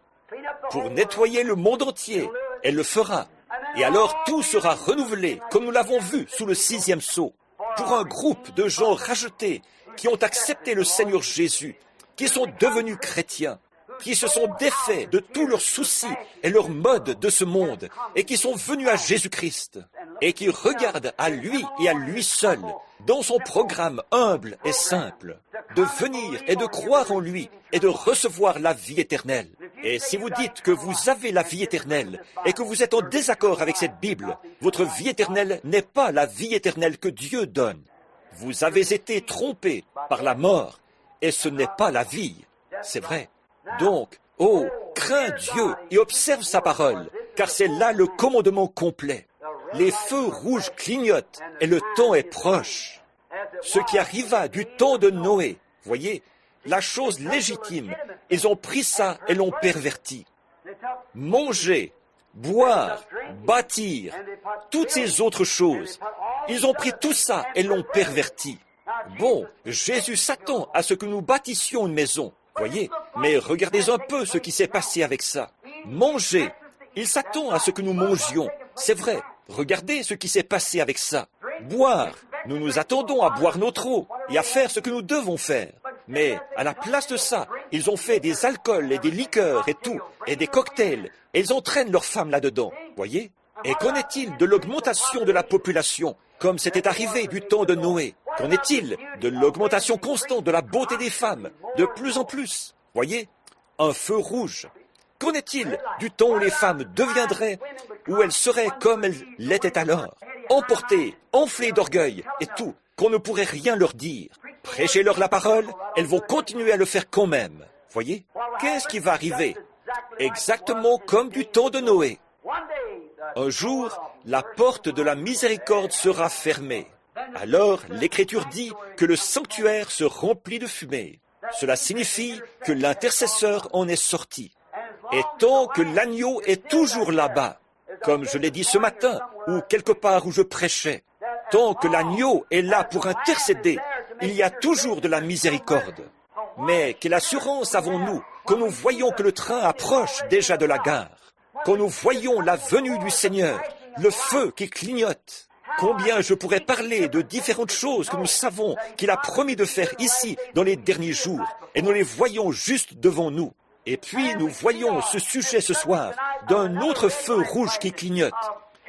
Pour nettoyer le monde entier, elle le fera. Et alors tout sera renouvelé, comme nous l'avons vu sous le 6e sceau, pour un groupe de gens rachetés qui ont accepté le Seigneur Jésus, qui sont devenus chrétiens, qui se sont défaits de tous leurs soucis et leurs modes de ce monde, et qui sont venus à Jésus-Christ, et qui regardent à lui et à lui seul, dans son programme humble et simple, de venir et de croire en lui et de recevoir la vie éternelle. Et si vous dites que vous avez la vie éternelle et que vous êtes en désaccord avec cette Bible, votre vie éternelle n'est pas la vie éternelle que Dieu donne. Vous avez été trompé par la mort, et ce n'est pas la vie. C'est vrai. Donc, oh, crains Dieu et observe sa parole, car c'est là le commandement complet. Les feux rouges clignotent et le temps est proche. Ce qui arriva du temps de Noé, voyez, la chose légitime, ils ont pris ça et l'ont perverti. Manger, boire, bâtir, toutes ces autres choses, ils ont pris tout ça et l'ont perverti. Bon, Jésus s'attend à ce que nous bâtissions une maison, voyez, mais regardez un peu ce qui s'est passé avec ça. Manger, il s'attend à ce que nous mangions, c'est vrai, regardez ce qui s'est passé avec ça. Boire, nous nous attendons à boire notre eau et à faire ce que nous devons faire. Mais à la place de ça, ils ont fait des alcools et des liqueurs et tout, et des cocktails, et ils entraînent leurs femmes là-dedans, voyez. Et qu'en est-il de l'augmentation de la population, comme c'était arrivé du temps de Noé? Qu'en est-il de l'augmentation constante de la beauté des femmes, de plus en plus? Voyez, un feu rouge. Qu'en est-il du temps où les femmes deviendraient, où elles seraient comme elles l'étaient alors, emportées, enflées d'orgueil et tout, qu'on ne pourrait rien leur dire? Prêchez-leur la parole, elles vont continuer à le faire quand même. Voyez, qu'est-ce qui va arriver? Exactement comme du temps de Noé. Un jour, la porte de la miséricorde sera fermée. Alors, l'Écriture dit que le sanctuaire se remplit de fumée. Cela signifie que l'intercesseur en est sorti. Et tant que l'agneau est toujours là-bas, comme je l'ai dit ce matin, ou quelque part où je prêchais, tant que l'agneau est là pour intercéder, il y a toujours de la miséricorde. Mais quelle assurance avons-nous quand nous voyons que le train approche déjà de la gare, quand nous voyons la venue du Seigneur, le feu qui clignote? Combien je pourrais parler de différentes choses que nous savons qu'il a promis de faire ici dans les derniers jours, et nous les voyons juste devant nous. Et puis nous voyons ce sujet ce soir d'un autre feu rouge qui clignote.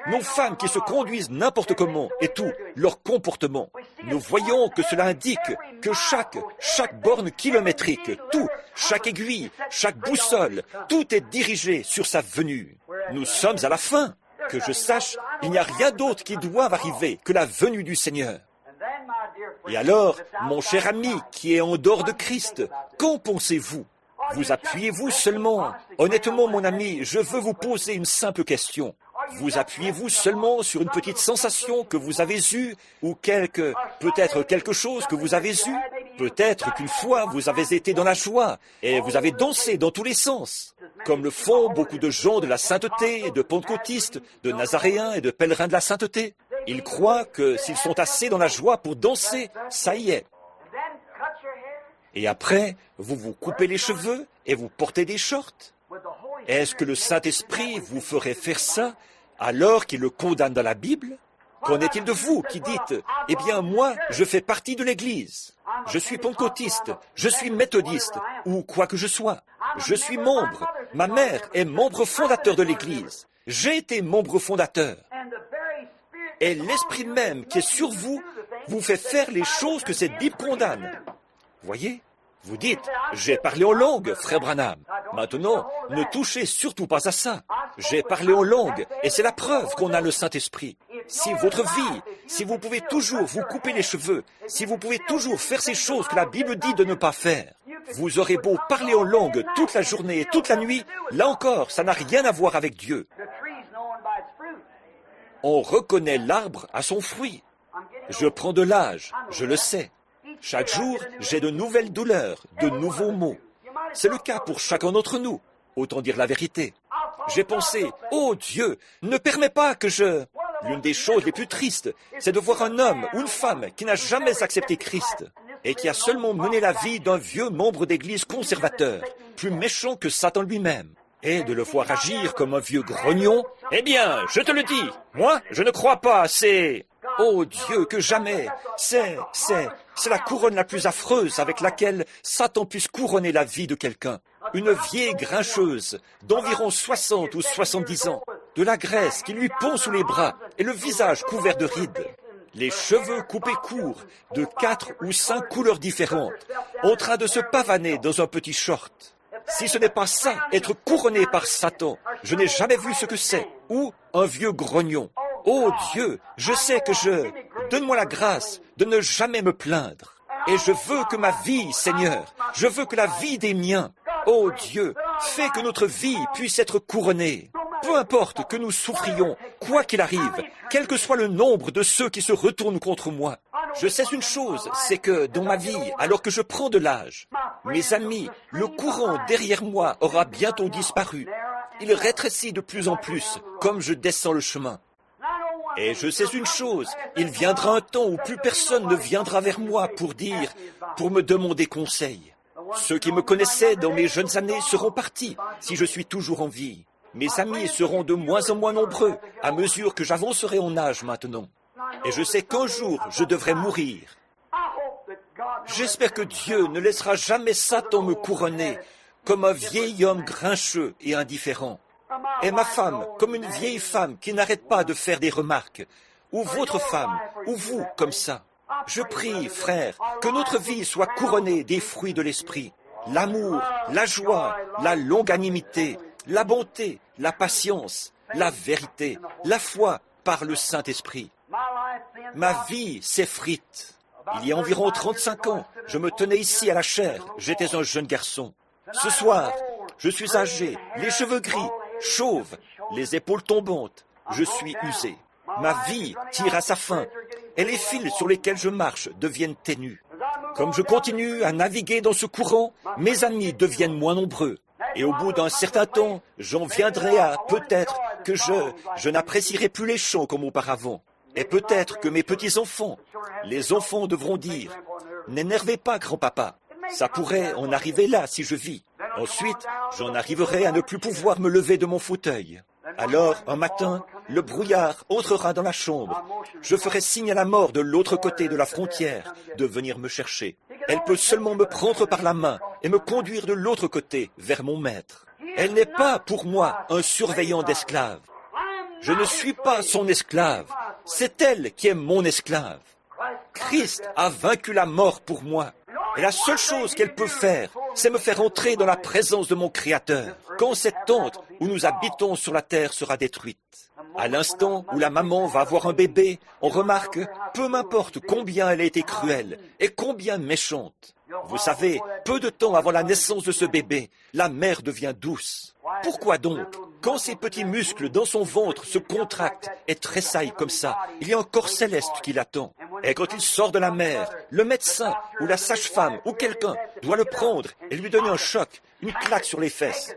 Nos femmes qui se conduisent n'importe comment et tout, leur comportement. Nous voyons que cela indique que chaque borne kilométrique, tout, chaque aiguille, chaque boussole, tout est dirigé sur sa venue. Nous sommes à la fin. Que je sache, il n'y a rien d'autre qui doive arriver que la venue du Seigneur. Et alors, mon cher ami qui est en dehors de Christ, qu'en pensez-vous? Vous appuyez-vous seulement? Honnêtement, mon ami, je veux vous poser une simple question. Vous appuyez-vous seulement sur une petite sensation que vous avez eue, ou peut-être quelque chose que vous avez eu? Peut-être qu'une fois vous avez été dans la joie, et vous avez dansé dans tous les sens, comme le font beaucoup de gens de la sainteté, de pentecôtistes, de nazaréens et de pèlerins de la sainteté. Ils croient que s'ils sont assez dans la joie pour danser, ça y est. Et après, vous vous coupez les cheveux et vous portez des shorts. Est-ce que le Saint-Esprit vous ferait faire ça alors qu'il le condamne dans la Bible? Qu'en est-il de vous qui dites, eh bien moi, je fais partie de l'Église, je suis pentecôtiste, je suis méthodiste, ou quoi que je sois, je suis membre, ma mère est membre fondateur de l'Église, j'ai été membre fondateur, et l'Esprit même qui est sur vous, vous fait faire les choses que cette Bible condamne. Voyez? Vous dites, j'ai parlé en langue, frère Branham. Maintenant, ne touchez surtout pas à ça. J'ai parlé en langue, et c'est la preuve qu'on a le Saint-Esprit. Si votre vie, si vous pouvez toujours vous couper les cheveux, si vous pouvez toujours faire ces choses que la Bible dit de ne pas faire, vous aurez beau parler en langue toute la journée et toute la nuit, là encore, ça n'a rien à voir avec Dieu. On reconnaît l'arbre à son fruit. Je prends de l'âge, je le sais. Chaque jour, j'ai de nouvelles douleurs, de nouveaux maux. C'est le cas pour chacun d'entre nous, autant dire la vérité. J'ai pensé, oh Dieu, ne permets pas que je... L'une des choses les plus tristes, c'est de voir un homme ou une femme qui n'a jamais accepté Christ et qui a seulement mené la vie d'un vieux membre d'église conservateur, plus méchant que Satan lui-même. Et de le voir agir comme un vieux grognon, eh bien, je te le dis, moi, je ne crois pas, c'est... Oh Dieu, que jamais, c'est la couronne la plus affreuse avec laquelle Satan puisse couronner la vie de quelqu'un. Une vieille grincheuse d'environ 60 ou 70 ans, de la graisse qui lui pond sous les bras et le visage couvert de rides. Les cheveux coupés courts, de 4 ou 5 couleurs différentes, en train de se pavaner dans un petit short. Si ce n'est pas ça, être couronné par Satan, je n'ai jamais vu ce que c'est, ou un vieux grognon. Oh Dieu, je sais que donne-moi la grâce de ne jamais me plaindre. Et je veux que ma vie, Seigneur, je veux que la vie des miens, oh Dieu, fais que notre vie puisse être couronnée. Peu importe que nous souffrions, quoi qu'il arrive, quel que soit le nombre de ceux qui se retournent contre moi. Je sais une chose, c'est que dans ma vie, alors que je prends de l'âge, mes amis, le courant derrière moi aura bientôt disparu. Il rétrécit de plus en plus, comme je descends le chemin. Et je sais une chose, il viendra un temps où plus personne ne viendra vers moi pour me demander conseil. Ceux qui me connaissaient dans mes jeunes années seront partis si je suis toujours en vie. Mes amis seront de moins en moins nombreux à mesure que j'avancerai en âge maintenant. Et je sais qu'un jour, je devrais mourir. J'espère que Dieu ne laissera jamais Satan me couronner comme un vieil homme grincheux et indifférent. Et ma femme, comme une vieille femme qui n'arrête pas de faire des remarques, ou votre femme, ou vous, comme ça. Je prie, frère, que notre vie soit couronnée des fruits de l'esprit. L'amour, la joie, la longanimité, la bonté, la patience, la vérité, la foi par le Saint-Esprit. Ma vie s'effrite. Il y a environ 35 ans, je me tenais ici à la chaire. J'étais un jeune garçon. Ce soir, je suis âgé, les cheveux gris, chauve, les épaules tombantes. Je suis usé. Ma vie tire à sa fin et les fils sur lesquels je marche deviennent ténus. Comme je continue à naviguer dans ce courant, mes amis deviennent moins nombreux. Et au bout d'un certain temps, j'en viendrai à peut-être que je n'apprécierai plus les chants comme auparavant. Et peut-être que mes petits-enfants, les enfants devront dire « N'énervez pas, grand-papa, ça pourrait en arriver là si je vis. » Ensuite, j'en arriverai à ne plus pouvoir me lever de mon fauteuil. Alors, un matin, le brouillard entrera dans la chambre. Je ferai signe à la mort de l'autre côté de la frontière de venir me chercher. Elle peut seulement me prendre par la main et me conduire de l'autre côté, vers mon maître. Elle n'est pas, pour moi, un surveillant d'esclaves. Je ne suis pas son esclave. C'est elle qui est mon esclave. Christ a vaincu la mort pour moi. Et la seule chose qu'elle peut faire, c'est me faire entrer dans la présence de mon Créateur, quand cette tente où nous habitons sur la terre sera détruite. À l'instant où la maman va avoir un bébé, on remarque, peu m'importe combien elle a été cruelle et combien méchante. Vous savez, peu de temps avant la naissance de ce bébé, la mère devient douce. Pourquoi donc, quand ces petits muscles dans son ventre se contractent et tressaillent comme ça, il y a un corps céleste qui l'attend. Et quand il sort de la mer, le médecin ou la sage-femme ou quelqu'un doit le prendre et lui donner un choc, une claque sur les fesses,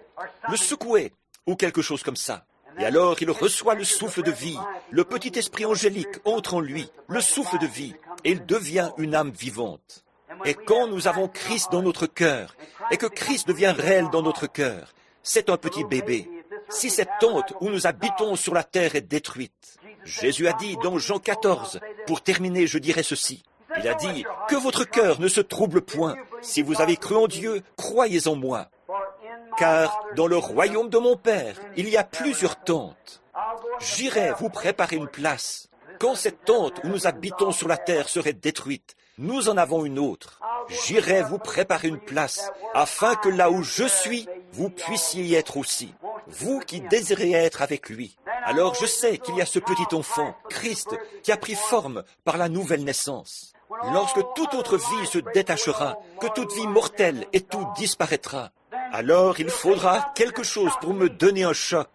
le secouer ou quelque chose comme ça. Et alors il reçoit le souffle de vie, le petit esprit angélique entre en lui, le souffle de vie, et il devient une âme vivante. Et quand nous avons Christ dans notre cœur, et que Christ devient réel dans notre cœur, c'est un petit bébé. Si cette tente où nous habitons sur la terre est détruite, Jésus a dit dans Jean 14, pour terminer je dirai ceci, il a dit que votre cœur ne se trouble point. Si vous avez cru en Dieu, croyez en moi. Car dans le royaume de mon Père, il y a plusieurs tentes. J'irai vous préparer une place. Quand cette tente où nous habitons sur la terre serait détruite, nous en avons une autre. J'irai vous préparer une place, afin que là où je suis, vous puissiez y être aussi. Vous qui désirez être avec lui. Alors je sais qu'il y a ce petit enfant, Christ, qui a pris forme par la nouvelle naissance. Lorsque toute autre vie se détachera, que toute vie mortelle et tout disparaîtra, alors il faudra quelque chose pour me donner un choc.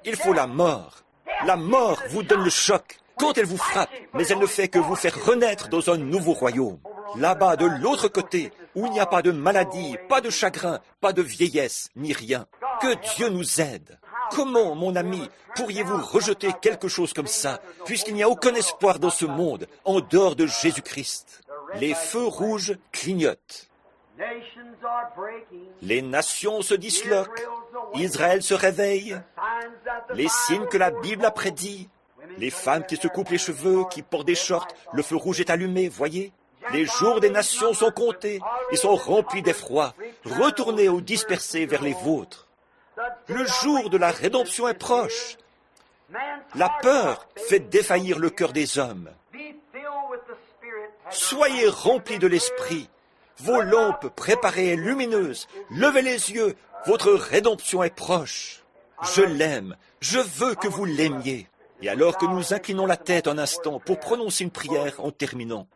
Il faut la mort. La mort vous donne le choc quand elle vous frappe, mais elle ne fait que vous faire renaître dans un nouveau royaume. là-bas de l'autre côté, où il n'y a pas de maladie, pas de chagrin, pas de vieillesse, ni rien. Que Dieu nous aide. Comment, mon ami, pourriez-vous rejeter quelque chose comme ça, puisqu'il n'y a aucun espoir dans ce monde, en dehors de Jésus-Christ? Les feux rouges clignotent. Les nations se disloquent. Israël se réveille. Les signes que la Bible a prédits. Les femmes qui se coupent les cheveux, qui portent des shorts, le feu rouge est allumé, voyez? Les jours des nations sont comptés. Ils sont remplis d'effroi. Retournez ou dispersez vers les vôtres. Le jour de la rédemption est proche. La peur fait défaillir le cœur des hommes. Soyez remplis de l'esprit. Vos lampes préparées et lumineuses. Levez les yeux. Votre rédemption est proche. Je l'aime. Je veux que vous l'aimiez. Et alors que nous inclinons la tête un instant pour prononcer une prière en terminant,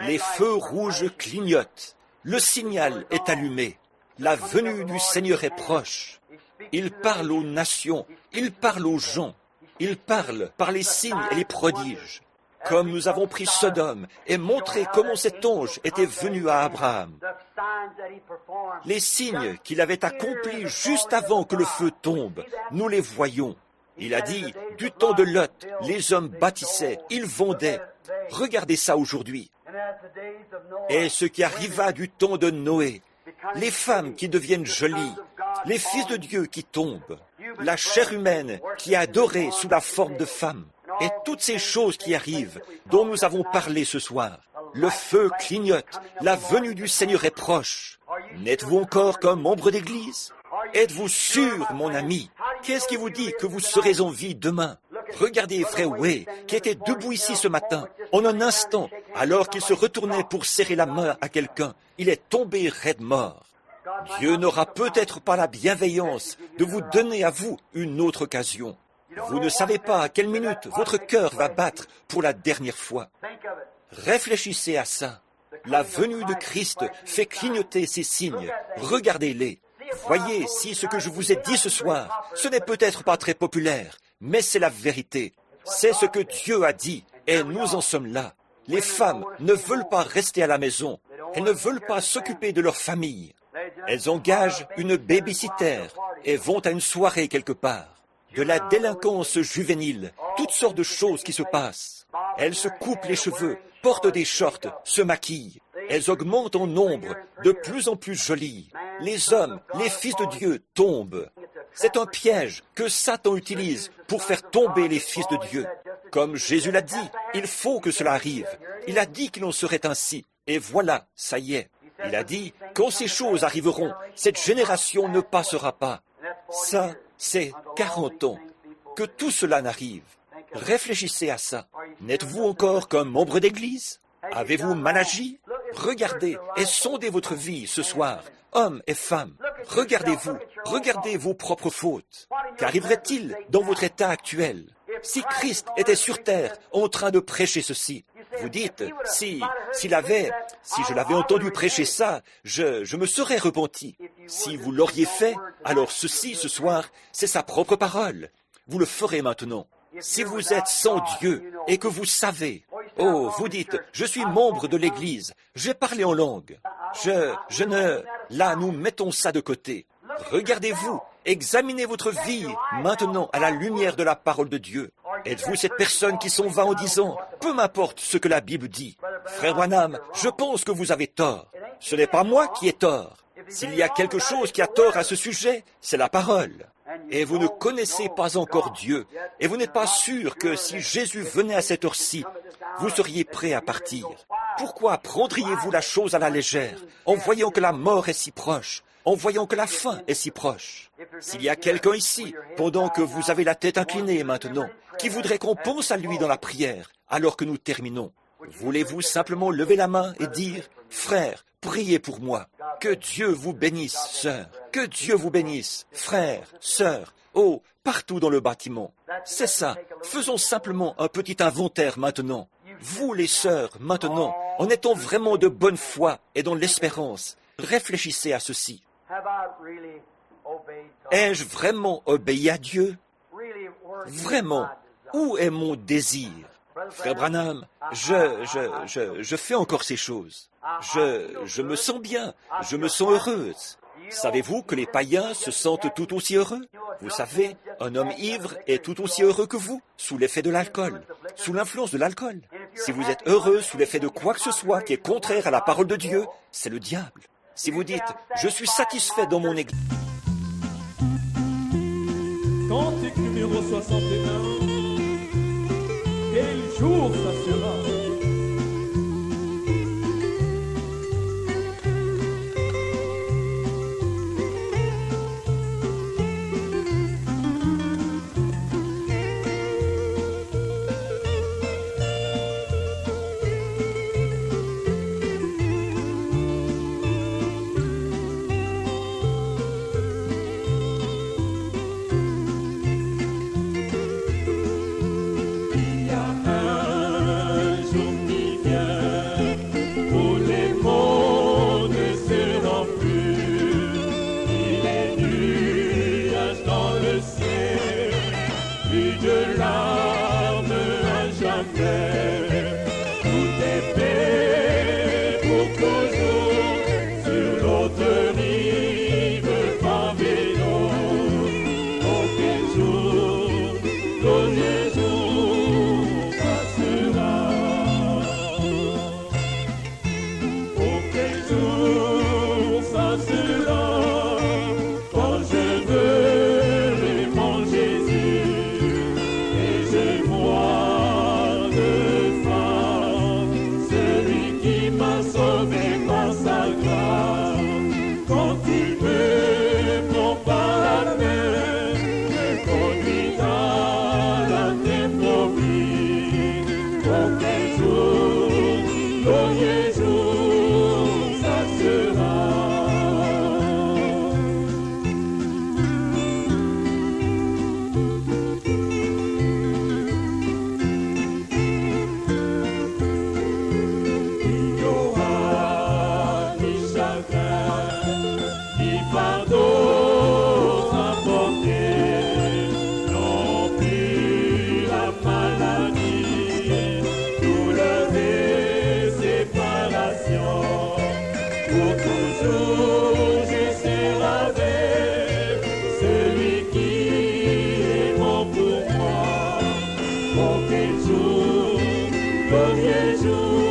les feux rouges clignotent. Le signal est allumé. La venue du Seigneur est proche. Il parle aux nations. Il parle aux gens. Il parle par les signes et les prodiges. Comme nous avons pris Sodome et montré comment cet ange était venu à Abraham. Les signes qu'il avait accomplis juste avant que le feu tombe, nous les voyons. Il a dit, du temps de Lot, les hommes bâtissaient, ils vendaient. Regardez ça aujourd'hui. Et ce qui arriva du temps de Noé, les femmes qui deviennent jolies, les fils de Dieu qui tombent, la chair humaine qui est adorée sous la forme de femme, et toutes ces choses qui arrivent, dont nous avons parlé ce soir. Le feu clignote, la venue du Seigneur est proche. N'êtes-vous encore qu'un membre d'Église? Êtes-vous sûr, mon ami? Qu'est-ce qui vous dit que vous serez en vie demain? Regardez Frère Way, qui était debout ici ce matin. En un instant, alors qu'il se retournait pour serrer la main à quelqu'un, il est tombé raide mort. Dieu n'aura peut-être pas la bienveillance de vous donner à vous une autre occasion. Vous ne savez pas à quelle minute votre cœur va battre pour la dernière fois. Réfléchissez à ça. La venue de Christ fait clignoter ces signes. Regardez-les. Voyez si ce que je vous ai dit ce soir, ce n'est peut-être pas très populaire, mais c'est la vérité. C'est ce que Dieu a dit, et nous en sommes là. Les femmes ne veulent pas rester à la maison. Elles ne veulent pas s'occuper de leur famille. Elles engagent une babysitter et vont à une soirée quelque part. De la délinquance juvénile, toutes sortes de choses qui se passent. Elles se coupent les cheveux, portent des shorts, se maquillent. Elles augmentent en nombre, de plus en plus jolies. Les hommes, les fils de Dieu tombent. C'est un piège que Satan utilise pour faire tomber les fils de Dieu. Comme Jésus l'a dit, il faut que cela arrive. Il a dit qu'il en serait ainsi. Et voilà, ça y est. Il a dit, quand ces choses arriveront, cette génération ne passera pas. Ça, c'est 40 ans que tout cela n'arrive. Réfléchissez à ça. N'êtes-vous encore qu'un membre d'église? Avez-vous mal agi? Regardez et sondez votre vie ce soir, hommes et femmes. Regardez-vous, regardez vos propres fautes. Qu'arriverait-il dans votre état actuel? Si Christ était sur terre en train de prêcher ceci, vous dites, si je l'avais entendu prêcher ça, je me serais repenti. Si vous l'auriez fait, alors ceci, ce soir, c'est sa propre parole. Vous le ferez maintenant. Si vous êtes sans Dieu et que vous savez, oh, vous dites, je suis membre de l'Église, j'ai parlé en langue. Là, nous mettons ça de côté. Regardez-vous, examinez votre vie maintenant à la lumière de la parole de Dieu. Êtes-vous cette personne qui s'en va en disant, peu m'importe ce que la Bible dit. Frère Branham, je pense que vous avez tort. Ce n'est pas moi qui ai tort. S'il y a quelque chose qui a tort à ce sujet, c'est la parole. Et vous ne connaissez pas encore Dieu, et vous n'êtes pas sûr que si Jésus venait à cette heure-ci, vous seriez prêt à partir. Pourquoi prendriez-vous la chose à la légère, en voyant que la mort est si proche, en voyant que la fin est si proche? S'il y a quelqu'un ici, pendant que vous avez la tête inclinée maintenant, qui voudrait qu'on pense à lui dans la prière, alors que nous terminons, voulez-vous simplement lever la main et dire, « Frère, priez pour moi. Que Dieu vous bénisse, sœur. Que Dieu vous bénisse, frère, sœur. Oh, partout dans le bâtiment. C'est ça. Faisons simplement un petit inventaire maintenant. Vous, les sœurs, maintenant, en étant vraiment de bonne foi et dans l'espérance, réfléchissez à ceci. Ai-je vraiment obéi à Dieu? Vraiment, où est mon désir? Frère Branham, je fais encore ces choses. Je me sens bien, je me sens heureuse. Savez-vous que les païens se sentent tout aussi heureux? Vous savez, un homme ivre est tout aussi heureux que vous, sous l'effet de l'alcool, sous l'influence de l'alcool. Si vous êtes heureux sous l'effet de quoi que ce soit qui est contraire à la parole de Dieu, c'est le diable. Si vous dites « Je suis satisfait dans mon église », Cantique numéro 61. Quel jour ça sera? Quel jour,